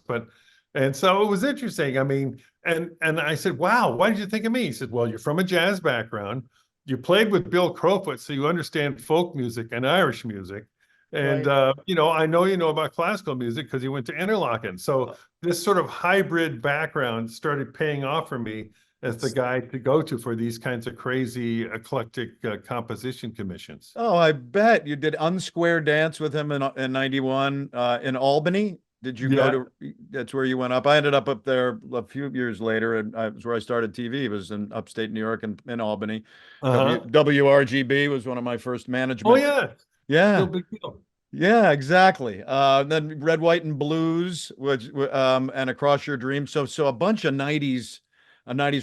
and so it was interesting. I mean, and I said, wow, why did you think of me? He said, well, you're from a jazz background. You played with Bill Crowfoot, so you understand folk music and Irish music. And, Right. I know you know about classical music because you went to Interlochen. So this sort of hybrid background started paying off for me as the guy to go to for these kinds of crazy, eclectic composition commissions. Oh, I bet you did Unsquare Dance with him in 91 in Albany. Did you go Yeah. to, that's where you went up. I ended up there a few years later and I was where I started TV. It was in upstate New York and in Albany. Uh-huh. WRGB was one of my first Oh, management. yeah. Yeah. No big deal. Yeah, exactly. Then Red, White, and Blues, which and Across Your Dreams. So a bunch of 90s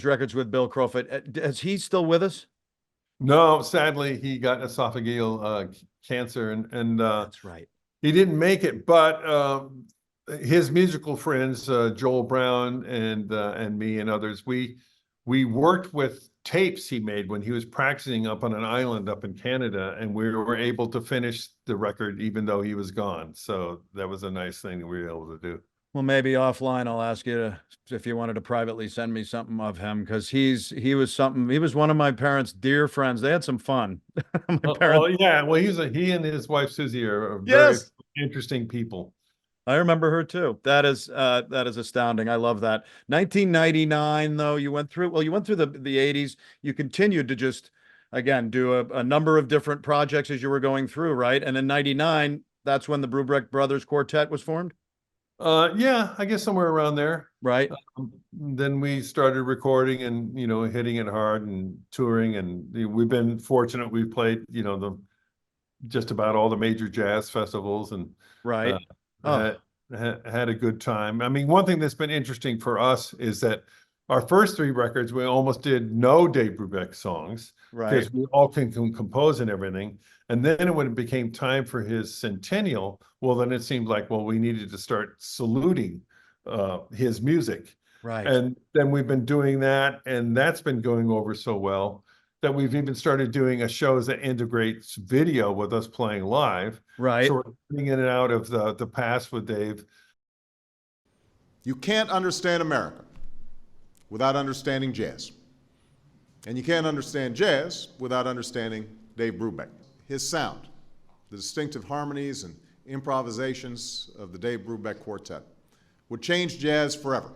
records with Bill Crowfoot. Is he still with us? No, sadly, he got esophageal cancer, and That's right. he didn't make it. But his musical friends, Joel Brown and me and others, we worked with tapes he made when he was practicing up on an island up in Canada, and we were able to finish the record even though he was gone. So that was a nice thing that we were able to do. Well, maybe offline, I'll ask you if you wanted to privately send me something of him because he was one of my parents' dear friends. They had some fun. My parents. Yeah. Well, he and his wife Susie are very Yes. interesting people. I remember her too. That is astounding. I love that. 1999, though, you went through the 80s. You continued to just, again, do a number of different projects as you were going through, right? And in 99, that's when the Brubeck Brothers Quartet was formed, Yeah, I guess somewhere around there. right? Then we started recording and, hitting it hard and touring. And we've been fortunate. We've played, just about all the major jazz festivals and Right. had, had a good time. I mean, one thing that's been interesting for us is that our first three records, we almost did no Dave Brubeck songs Right. because we all can compose and everything. And then when it became time for his centennial, well, then it seemed like, well, we needed to start saluting his music. Right. And then we've been doing that, and that's been going over so well that we've even started doing a shows that integrates video with us playing live. Right. So we're getting in and out of the past with Dave. You can't understand America without understanding jazz. And you can't understand jazz without understanding Dave Brubeck. His sound, the distinctive harmonies and improvisations of the Dave Brubeck Quartet would change jazz forever,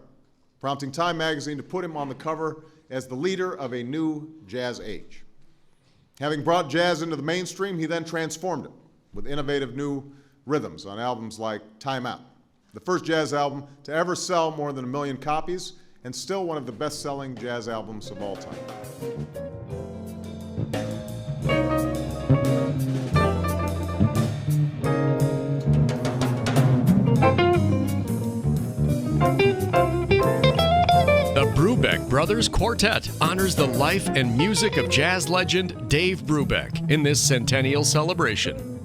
prompting Time magazine to put him on the cover as the leader of a new jazz age. Having brought jazz into the mainstream, he then transformed it with innovative new rhythms on albums like Time Out, the first jazz album to ever sell more than 1 million copies and still one of the best-selling jazz albums of all time. The Brubeck Brothers Quartet honors the life and music of jazz legend Dave Brubeck in this centennial celebration.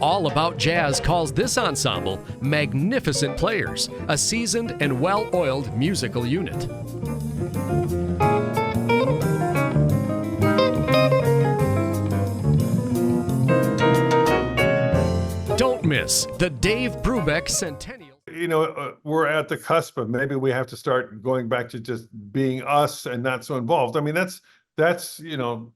All About Jazz calls this ensemble magnificent players, a seasoned and well-oiled musical unit. Don't miss the Dave Brubeck Centennial. You know, we're at the cusp of maybe we have to start going back to just being us and not so involved. I mean, that's you know,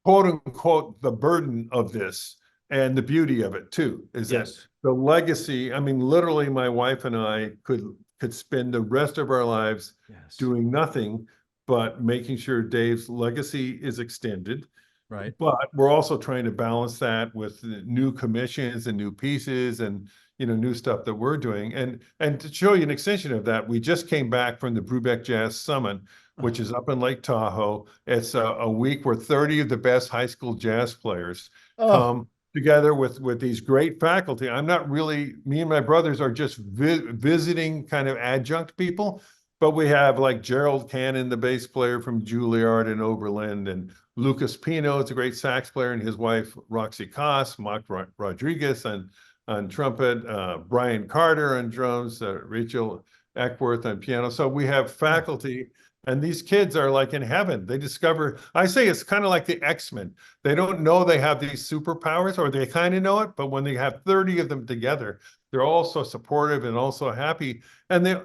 quote unquote, the burden of this. And the beauty of it too is that the legacy. I mean, literally, my wife and I could spend the rest of our lives doing nothing but making sure Dave's legacy is extended. Right. But we're also trying to balance that with new commissions and new pieces and, you know, new stuff that we're doing. And to show you an extension of that, we just came back from the Brubeck Jazz Summit, which is up in Lake Tahoe. It's a week where 30 of the best high school jazz players come together with these great faculty. I'm not really, me and my brothers are just visiting kind of adjunct people, but we have like Gerald Cannon, the bass player from Juilliard and Oberlin, and Lucas Pino is a great sax player, and his wife, Roxy Koss, Mark Rodriguez on trumpet, Brian Carter on drums, Rachel Eckworth on piano. So we have faculty. And these kids are like in heaven. They discover, I say it's kind of like the X-Men. They don't know they have these superpowers, or they kind of know it, but when they have 30 of them together, they're all so supportive and also happy. And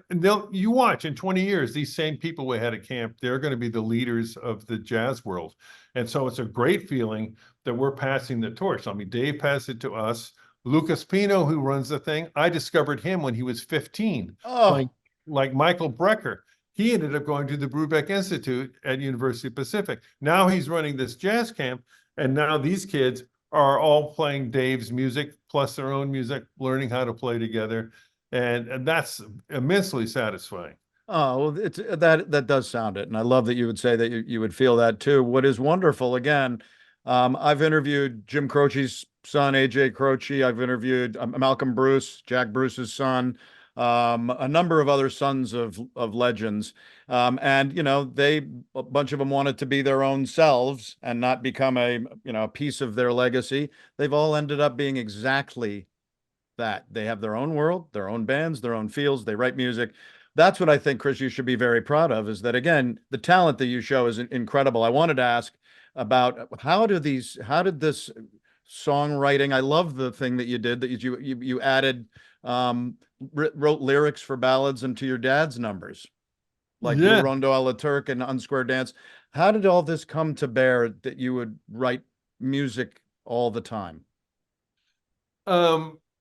you watch in 20 years, these same people we had at camp, they're going to be the leaders of the jazz world. And so it's a great feeling that we're passing the torch. I mean, Dave passed it to us. Lucas Pino, who runs the thing, I discovered him when he was 15, like Michael Brecker. He ended up going to the Brubeck Institute at University Pacific. Now he's running this jazz camp, and now these kids are all playing Dave's music, plus their own music, learning how to play together. And that's immensely satisfying. Oh, well, that does sound it. And I love that you would say that you would feel that too. What is wonderful, again, I've interviewed Jim Croce's son, AJ Croce. I've interviewed Malcolm Bruce, Jack Bruce's son. A number of other sons of legends. And, you know, a bunch of them wanted to be their own selves and not become a piece of their legacy. They've all ended up being exactly that. They have their own world, their own bands, their own fields. They write music. That's what I think, Chris, you should be very proud of, is that, again, the talent that you show is incredible. I wanted to ask about how did this songwriting, I love the thing that you did, that you added, wrote lyrics for ballads into your dad's numbers, like Le Rondo a la Turque and Unsquared Dance. How did all this come to bear that you would write music all the time?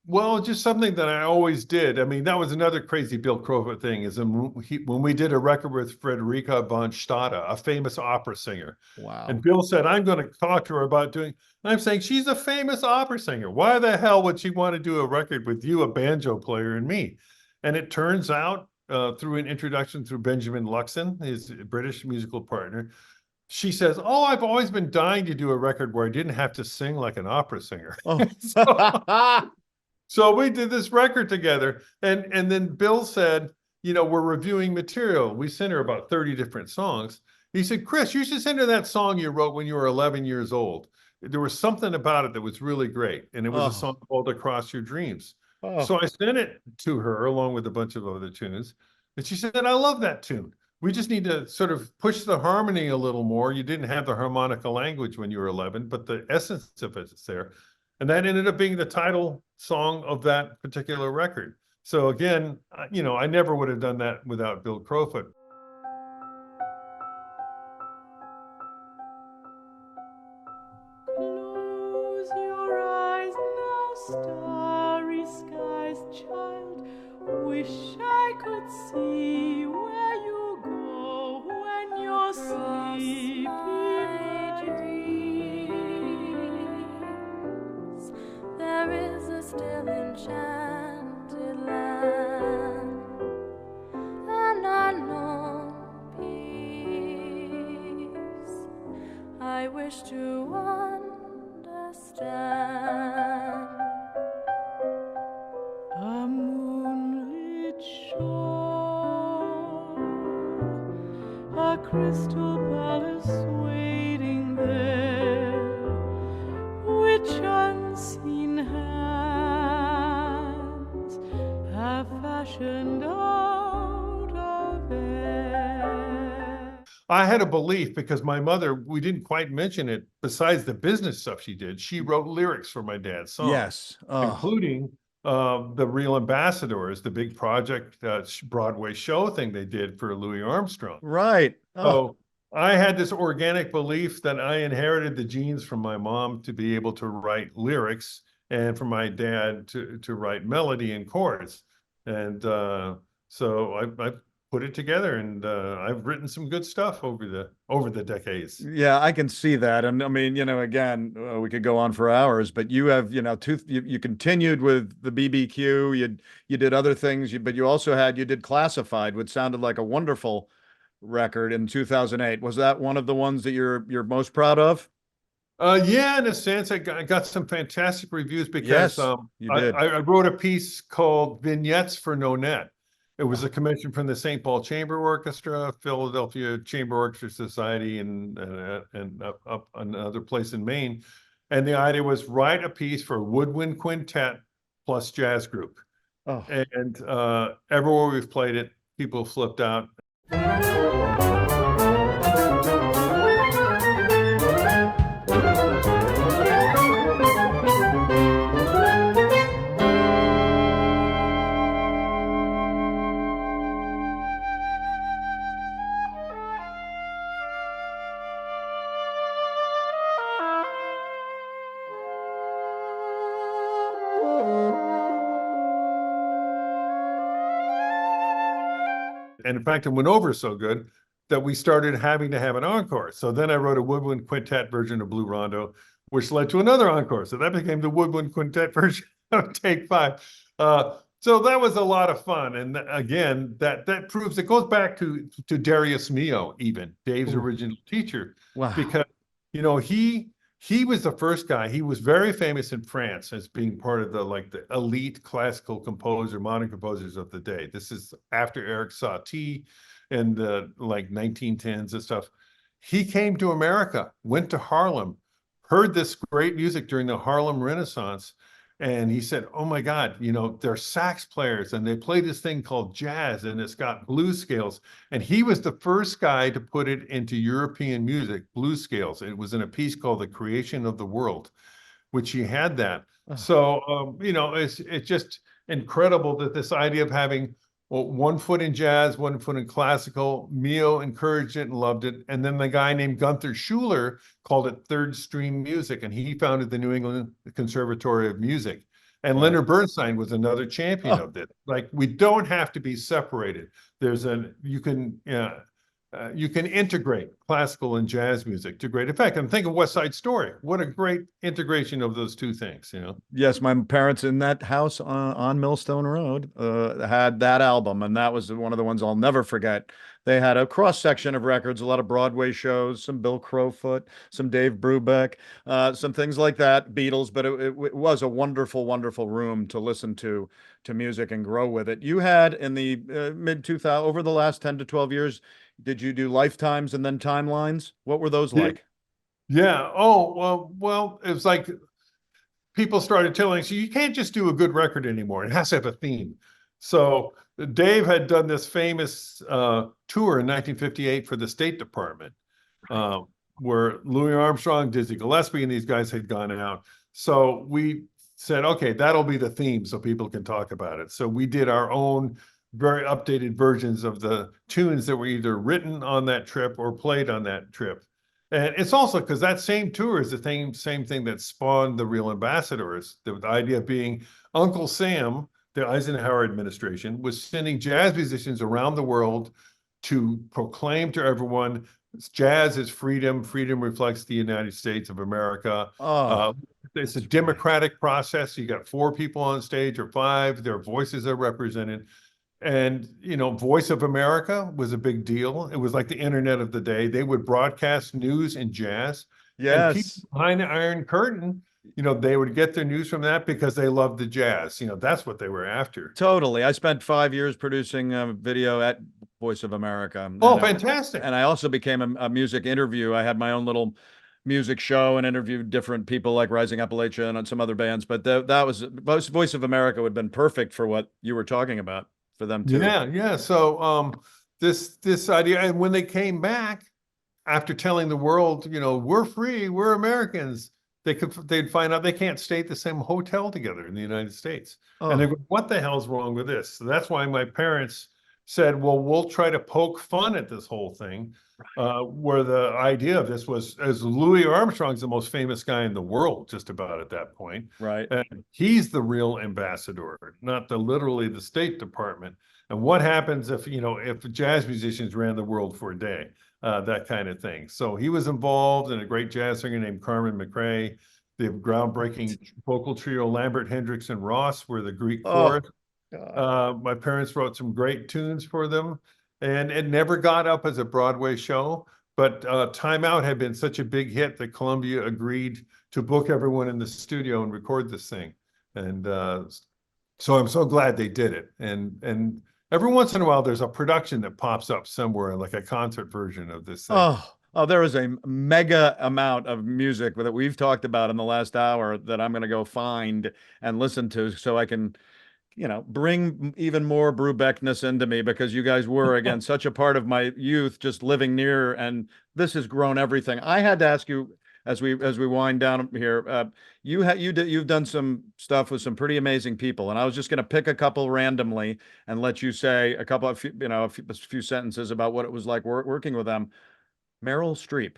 Well, just something that I always did. I mean, that was another crazy Bill Crowfoot thing, is when we did a record with Frederica von Stade, a famous opera singer. Wow. And Bill said, I'm going to talk to her about doing, and I'm saying, she's a famous opera singer. Why the hell would she want to do a record with you, a banjo player, and me? And it turns out, through an introduction through Benjamin Luxon, his British musical partner, she says, oh, I've always been dying to do a record where I didn't have to sing like an opera singer. Oh. So we did this record together. And then Bill said, you know, we're reviewing material. We sent her about 30 different songs. He said, Chris, you should send her that song you wrote when you were 11 years old. There was something about it that was really great. And it was a song called Across Your Dreams. So I sent it to her along with a bunch of other tunes. And she said, I love that tune. We just need to sort of push the harmony a little more. You didn't have the harmonica language when you were 11, but the essence of it is there. And that ended up being the title song of that particular record. So again, you know, I never would have done that without Bill Crowfoot. wish I could see where you go when you're sleeping dreams. There is a still enchanted land, and unknown peace I wish to understand. A moonlit shore, a crystal palace waiting there, which unseen hands have fashioned out of air. I had a belief because my mother, we didn't quite mention it, besides the business stuff she did, she wrote lyrics for my dad's songs. Yes. Oh. Including the Real Ambassadors, the big project Broadway show thing they did for Louis Armstrong. Right. Oh. So I had this organic belief that I inherited the genes from my mom to be able to write lyrics, and from my dad to write melody and chords. And so I put it together, and I've written some good stuff over the decades. Yeah, I can see that. And I mean, again, we could go on for hours, but you have, you continued with the BBQ, you did other things, but you did Classified, which sounded like a wonderful record in 2008. Was that one of the ones that you're most proud of? Yeah, in a sense, I got some fantastic reviews because Yes, you did. I wrote a piece called Vignettes for No Net. It was a commission from the St. Paul Chamber Orchestra, Philadelphia Chamber Orchestra Society, and up another place in Maine. And the idea was write a piece for woodwind quintet plus jazz group. Oh. And everywhere we've played it, people flipped out. And in fact, it went over so good that we started having to have an encore. So then I wrote a woodwind quintet version of Blue Rondo, which led to another encore. So that became the woodwind quintet version of Take Five. So that was a lot of fun. And again, that proves, it goes back to Darius Milhaud, even Dave's original teacher. Wow. Because, he was the first guy. He was very famous in France as being part of the elite classical modern composers of the day. This is after Eric Satie and the 1910s and stuff. He came to America, went to Harlem, heard this great music during the Harlem Renaissance, and he said, oh my God, they're sax players and they play this thing called jazz and it's got blues scales. And he was the first guy to put it into European music, blues scales. It was in a piece called The Creation of the World, which he had that. Oh. So, it's just incredible that this idea of having one foot in jazz, one foot in classical, Milhaud encouraged it and loved it. And then the guy named Gunther Schuller called it third stream music. And he founded the New England Conservatory of Music. And Leonard Bernstein was another champion of this. We don't have to be separated. You can integrate classical and jazz music to great effect. And think of West Side Story. What a great integration of those two things, Yes, my parents in that house on Millstone Road had that album, and that was one of the ones I'll never forget. They had a cross-section of records, a lot of Broadway shows, some Bill Crowfoot, some Dave Brubeck, some things like that, Beatles, but it was a wonderful, wonderful room to listen to music and grow with it. You had in the mid-2000s, over the last 10 to 12 years, did you do lifetimes and then timelines? What were those like? Yeah. Oh, well, it was like people started telling us, you can't just do a good record anymore. It has to have a theme. So Dave had done this famous tour in 1958 for the State Department, where Louis Armstrong, Dizzy Gillespie, and these guys had gone out. So we said, okay, that'll be the theme so people can talk about it. So we did our own very updated versions of the tunes that were either written on that trip or played on that trip. And it's also because that same tour is the same thing that spawned the Real Ambassadors. The idea being Uncle Sam, the Eisenhower administration was sending jazz musicians around the world to proclaim to everyone jazz is freedom. Freedom reflects the United States of America. Oh, It's a democratic process. You got 4 people on stage or 5. Their voices are represented. And, Voice of America was a big deal. It was like the internet of the day. They would broadcast news in jazz. And people yes. behind the Iron Curtain, they would get their news from that because they loved the jazz. That's what they were after. Totally. I spent 5 years producing a video at Voice of America. Oh, fantastic. And I also became a music interview. I had my own little music show and interviewed different people like Rising Appalachia and some other bands. But that was Voice of America would have been perfect for what you were talking about for them too. Yeah. So this idea, and when they came back after telling the world, we're free, we're Americans, they'd find out they can't stay at the same hotel together in the United States. Oh. And they go, what the hell's wrong with this? So that's why my parents said, well, we'll try to poke fun at this whole thing. Where the idea of this was, as Louis Armstrong's the most famous guy in the world, just about at that point. Right. And he's the real ambassador, not literally the State Department. And what happens if jazz musicians ran the world for a day, that kind of thing. So he was involved, and a great jazz singer named Carmen McRae, the groundbreaking vocal trio Lambert, Hendricks, and Ross were the Greek chorus. My parents wrote some great tunes for them. And it never got up as a Broadway show, but Time Out had been such a big hit that Columbia agreed to book everyone in the studio and record this thing. And so I'm so glad they did it. And every once in a while, there's a production that pops up somewhere, like a concert version of this thing. Oh, there is a mega amount of music that we've talked about in the last hour that I'm going to go find and listen to so I can bring even more Brubeckness into me, because you guys were, again, such a part of my youth, just living near, and this has grown everything. I had to ask you, as we wind down here, you've done some stuff with some pretty amazing people, and I was just going to pick a couple randomly and let you say a few sentences about what it was like working with them. Meryl Streep.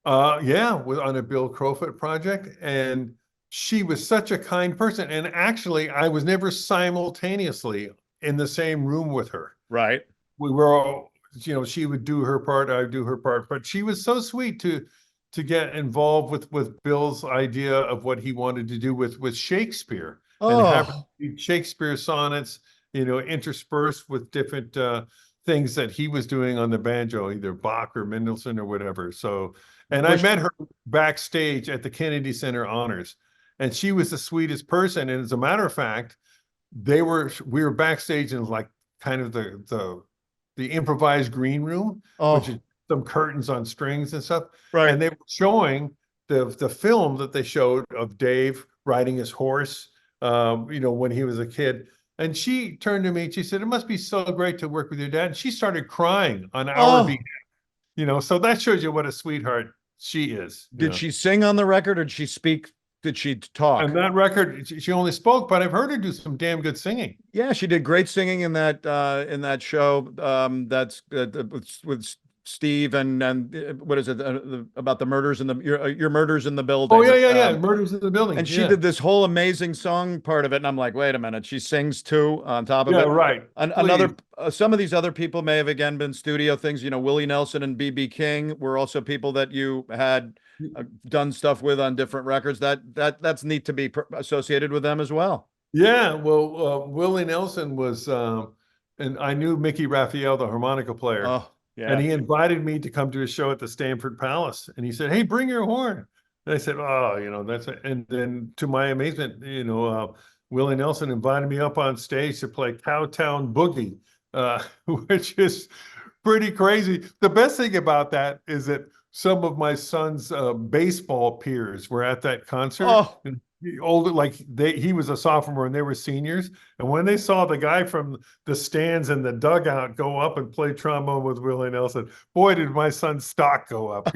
Yeah, on a Bill Crowfoot project, and she was such a kind person. And actually, I was never simultaneously in the same room with her. Right. We were all, she would do her part, I would do her part. But she was so sweet to get involved with Bill's idea of what he wanted to do with Shakespeare. And have Shakespeare sonnets, interspersed with different things that he was doing on the banjo, either Bach or Mendelssohn or whatever. So, and I met her backstage at the Kennedy Center Honors. And she was the sweetest person. And as a matter of fact, we were backstage in like kind of the improvised green room, which is some curtains on strings and stuff. Right. And they were showing the film that they showed of Dave riding his horse, when he was a kid. And she turned to me and she said, it must be so great to work with your dad. And she started crying on our behalf. So that shows you what a sweetheart she is. Did she sing on the record, or did she speak? Did she talk? On that record, she only spoke, but I've heard her do some damn good singing. Yeah, she did great singing in that show. That's with Steve and what is it about the murders in your murders in the building? Oh yeah, Murders in the Building. And she did this whole amazing song part of it, and I'm like, wait a minute, she sings too on top of it. Yeah, right. Another some of these other people may have again been studio things. Willie Nelson and B.B. King were also people that you had done stuff with on different records. That's neat to be associated with them as well. Yeah, well, Willie Nelson was, and I knew Mickey Raphael, the harmonica player. Oh, yeah. And he invited me to come to a show at the Stanford Palace, and he said, "Hey, bring your horn." And I said, "Oh, that's it." And then to my amazement, Willie Nelson invited me up on stage to play Cowtown Boogie, which is pretty crazy. The best thing about that is that some of my son's baseball peers were at that concert. Oh. He was a sophomore and they were seniors. And when they saw the guy from the stands in the dugout go up and play trombone with Willie Nelson, boy, did my son's stock go up.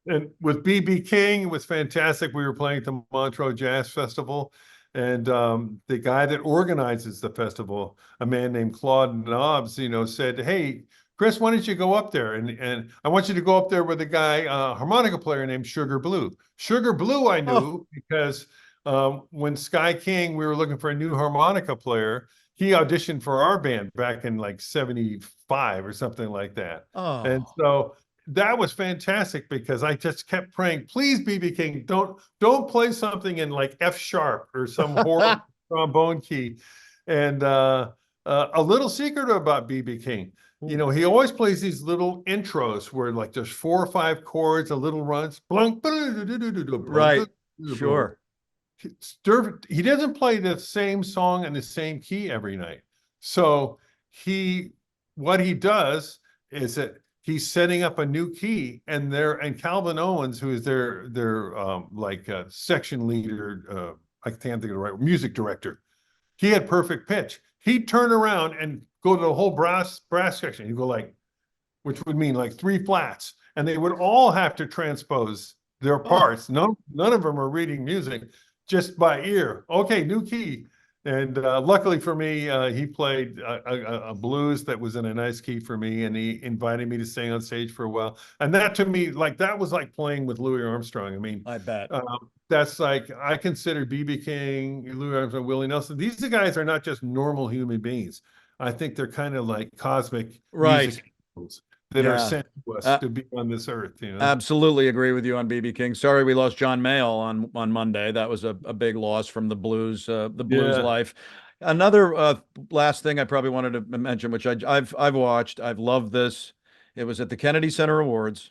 And with B.B. King, it was fantastic. We were playing at the Montreux Jazz Festival. And the guy that organizes the festival, a man named Claude Nobbs, said, "Hey, Chris, why don't you go up there? And I want you to go up there with a guy, harmonica player named Sugar Blue." Sugar Blue I knew because When Sky King, we were looking for a new harmonica player. He auditioned for our band back in like 75 or something like that. And Oh, so that was fantastic because I just kept praying, please, BB King, don't play something in like F sharp or some horrible trombone key. And a little secret about BB King, you know, he always plays these little intros where like there's 4 or 5 chords, a little runs, blunk, right. Sure. he doesn't play the same song in the same key every night. So what he does is that he's setting up a new key, and Calvin Owens, who is their section leader, I can't think of the right music director. He had perfect pitch. He'd turn around and go to the whole brass section. He'd go like, which would mean like 3 flats, and they would all have to transpose their parts. None of them are reading music, just by ear. Okay, new key. And luckily for me, he played a blues that was in a nice key for me, and he invited me to sing on stage for a while. And that to me, like that was like playing with Louis Armstrong. I mean, I bet. that's like, I consider BB King, Louis Armstrong, Willie Nelson. These guys are not just normal human beings. I think they're kind of like cosmic music angels that are sent to us to be on this earth. You know? Absolutely agree with you on BB King. Sorry we lost John Mayall on Monday. That was a big loss from the blues life. Another last thing I probably wanted to mention, which I've watched, I've loved this. It was at the Kennedy Center Awards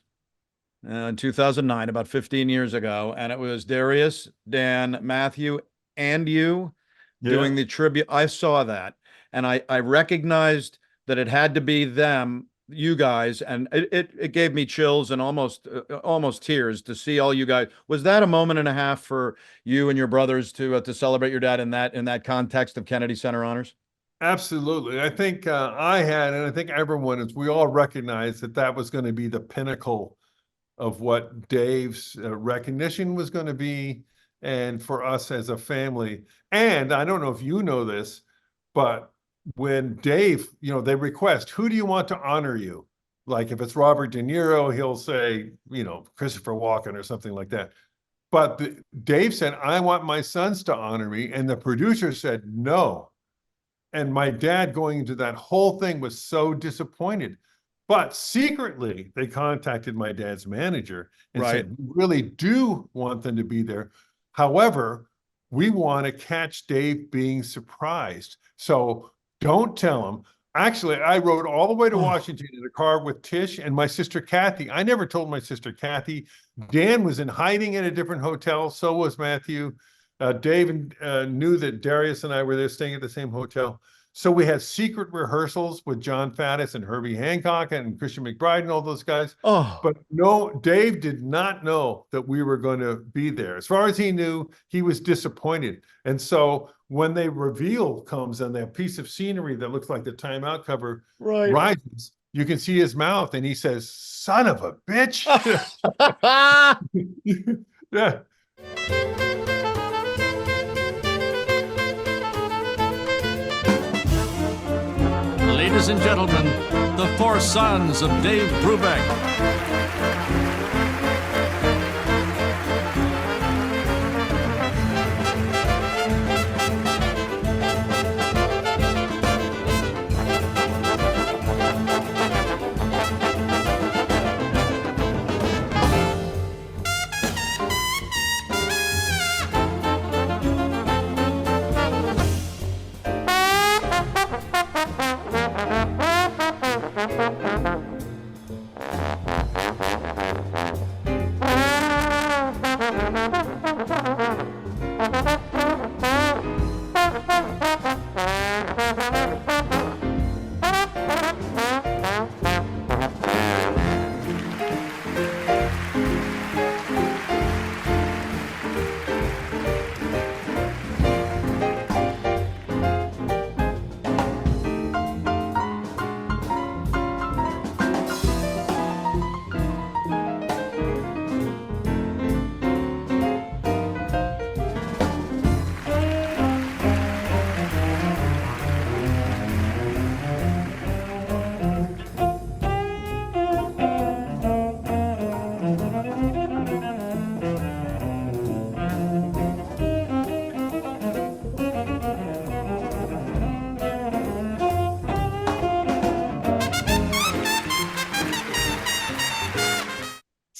in 2009, about 15 years ago, and it was Darius, Dan, Matthew, and you doing the tribute. I saw that, and I recognized that it had to be them, you guys, and it gave me chills and almost tears to see all you guys. Was that a moment and a half for you and your brothers to celebrate your dad in that context of Kennedy Center honors? Absolutely. I think I had, and I think everyone is, we all recognized that was going to be the pinnacle of what Dave's recognition was going to be, and for us as a family. And I don't know if you know this, but when Dave, you know, they request, who do you want to honor you? Like if it's Robert De Niro, he'll say, you know, Christopher Walken or something like that. But Dave said, I want my sons to honor me. And the producer said, no. And my dad going into that whole thing was so disappointed. But secretly, they contacted my dad's manager and said, we really do want them to be there. However, we want to catch Dave being surprised. So don't tell him. Actually, I rode all the way to Washington in a car with Tish and my sister Kathy. I never told my sister Kathy. Dan was in hiding in a different hotel. So was Matthew. Dave knew that Darius and I were there staying at the same hotel. So we had secret rehearsals with John Faddis and Herbie Hancock and Christian McBride and all those guys. But no, Dave did not know that we were going to be there. As far as he knew, he was disappointed. And so when the reveal comes and that piece of scenery that looks like the Time Out cover rises, you can see his mouth and he says, son of a bitch. Yeah. Ladies and gentlemen, the 4 sons of Dave Brubeck.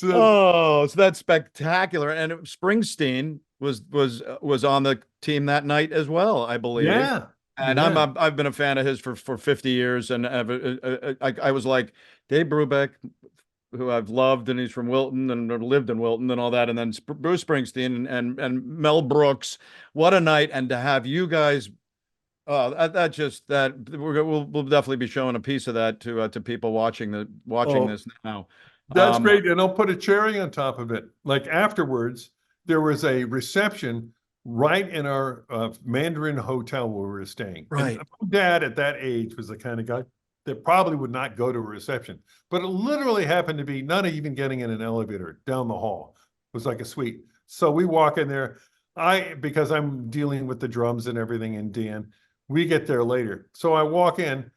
Oh, so that's spectacular. And Springsteen was on the team that night as well, I believe. Yeah, And yeah. I've been a fan of his for 50 years, and I was like Dave Brubeck, who I've loved, and he's from Wilton and lived in Wilton and all that, and then Bruce Springsteen and Mel Brooks. What a night! And to have you guys, that just that we'll definitely be showing a piece of that to people watching Oh, this now. that's great. And I'll put a cherry on top of it. Like afterwards, there was a reception right in our Mandarin hotel where we were staying. Right. And my dad at that age was the kind of guy that probably would not go to a reception, but it literally happened to be not even getting in an elevator down the hall. It was like a suite. So we walk in there. Because I'm dealing with the drums and everything, and Dan, we get there later. So I walk in,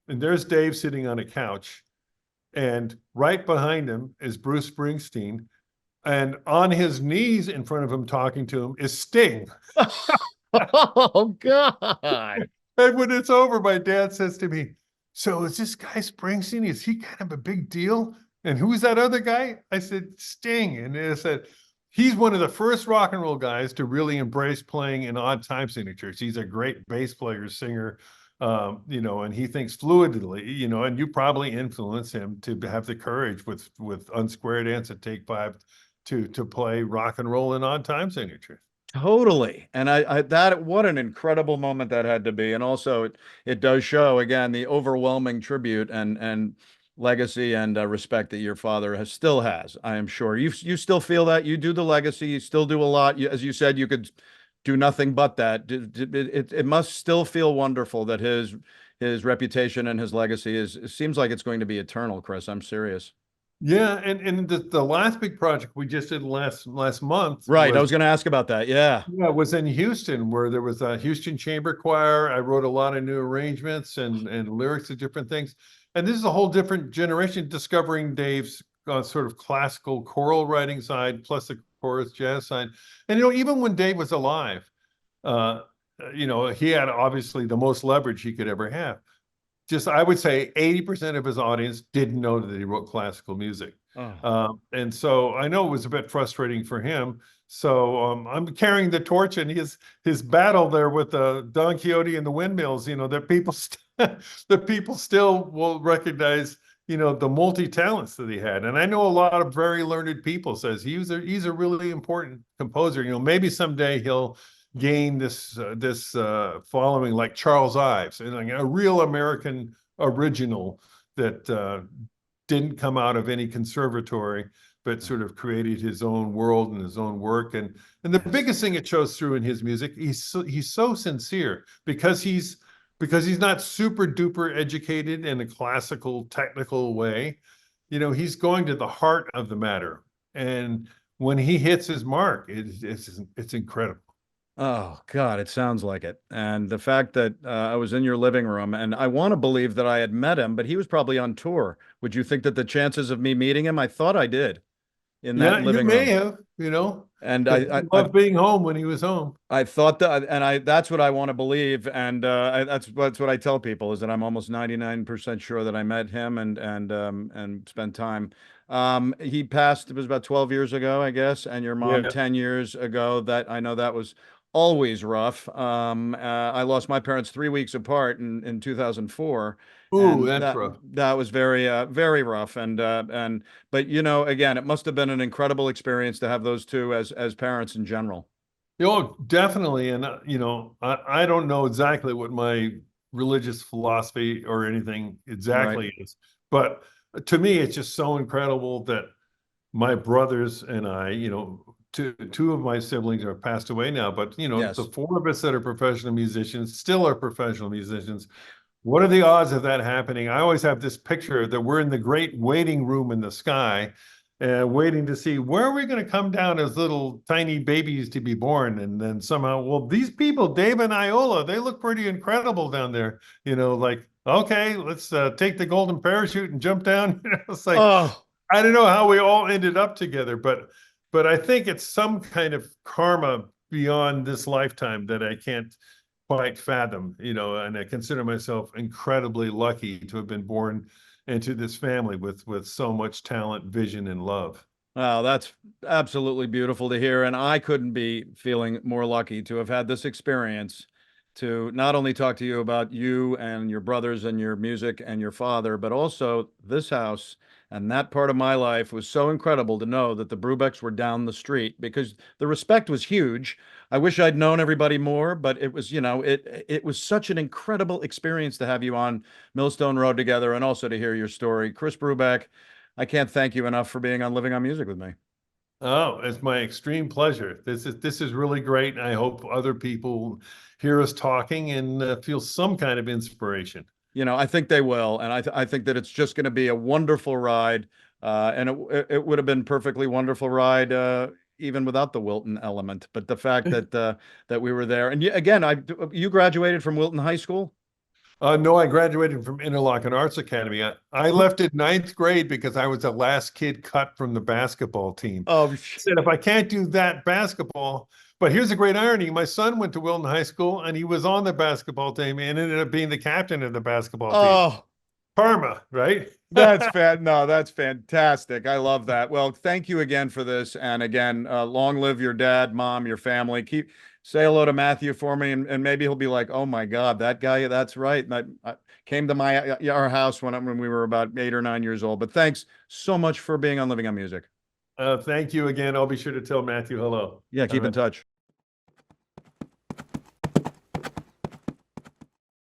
and there's Dave sitting on a couch. And right behind him is Bruce Springsteen. And on his knees in front of him, talking to him, is Sting. Oh God. And when it's over, my dad says to me, "So is this guy Springsteen? Is he kind of a big deal? And who's that other guy?" I said, "Sting." And they said, he's one of the first rock and roll guys to really embrace playing in odd time signatures. He's a great bass player, singer, and he thinks fluidly, and you probably influence him to have the courage with Unsquared Ants at Take Five to play rock and roll in odd time signature. Totally. And I that what an incredible moment that had to be. And also it does show again the overwhelming tribute and legacy and respect that your father still has. I am sure you still feel that you do the legacy, you still do a lot. As you said, you could do nothing but that. It must still feel wonderful that his reputation and his legacy it seems like it's going to be eternal, Chris. I'm serious. Yeah, and the last big project we just did last month, Right. I was going to ask about that. Yeah. yeah, was in Houston, where there was a Houston Chamber Choir. I wrote a lot of new arrangements and lyrics of different things. And this is a whole different generation discovering Dave's sort of classical choral writing side, plus the chorus jazz side. And even when Dave was alive, he had obviously the most leverage he could ever have. Just, I would say 80% of his audience didn't know that he wrote classical music. Oh. And so I know it was a bit frustrating for him. So I'm carrying the torch, and his battle there with Don Quixote and the windmills, that people still will recognize, the multi-talents that he had. And I know a lot of very learned people says he's a really important composer. Maybe someday he'll gain this following like Charles Ives, and a real American original that didn't come out of any conservatory, but sort of created his own world and his own work. And the biggest thing it shows through in his music, he's so sincere because he's not super duper educated in a classical technical way. He's going to the heart of the matter, and when he hits his mark, it's incredible. Oh God, it sounds like it. And the fact that I was in your living room, and I want to believe that I had met him, but he was probably on tour. Would you think that the chances of me meeting him? I thought I did in that living room. You may have, And I loved being home when he was home. I thought that, and that's what I want to believe, and that's what I tell people is that I'm almost 99% sure that I met him and spent time. He passed. It was about 12 years ago, I guess, and your mom 10 years ago. That I know that was always rough. I lost my parents 3 weeks apart in 2004. Ooh, that's rough. That was very very rough. But again, it must have been an incredible experience to have those two as parents in general. Definitely. And I don't know exactly what my religious philosophy or anything exactly is, but to me, it's just so incredible that my brothers and I, two of my siblings are passed away now, but the four of us that are professional musicians still are professional musicians. What are the odds of that happening? I always have this picture that we're in the great waiting room in the sky, waiting to see where are we going to come down as little tiny babies to be born. And then somehow, well, these people, Dave and Iola, they look pretty incredible down there. Like, okay, let's take the golden parachute and jump down. It's like, I don't know how we all ended up together, but I think it's some kind of karma beyond this lifetime that I can't quite fathom, and I consider myself incredibly lucky to have been born into this family with so much talent, vision, and love. Wow, that's absolutely beautiful to hear. And I couldn't be feeling more lucky to have had this experience to not only talk to you about you and your brothers and your music and your father, but also this house and that part of my life was so incredible to know that the Brubecks were down the street because the respect was huge. I wish I'd known everybody more, but it was, it was such an incredible experience to have you on Millstone Road together and also to hear your story. Chris Brubeck, I can't thank you enough for being on Living on Music with me. Oh, it's my extreme pleasure. This is really great. And I hope other people hear us talking and feel some kind of inspiration. I think they will, and I think that it's just going to be a wonderful ride, and it would have been perfectly wonderful ride even without the Wilton element. But the fact that that we were there, and again, you graduated from Wilton High School. No, I graduated from Interlochen Arts Academy. I left at ninth grade because I was the last kid cut from the basketball team. Oh, I said, if I can't do that basketball, but here's a great irony. My son went to Wilton High School and he was on the basketball team and ended up being the captain of the basketball team. oh, Karma, right? that's fantastic. I love that. Well, thank you again for this, and again, long live your dad, mom, your family. Say hello to Matthew for me, and maybe he'll be like, "Oh my God, that guy, that's right." And I came to our house when we were about 8 or 9 years old. But thanks so much for being on Living on Music. Thank you again. I'll be sure to tell Matthew hello. Yeah, keep in touch.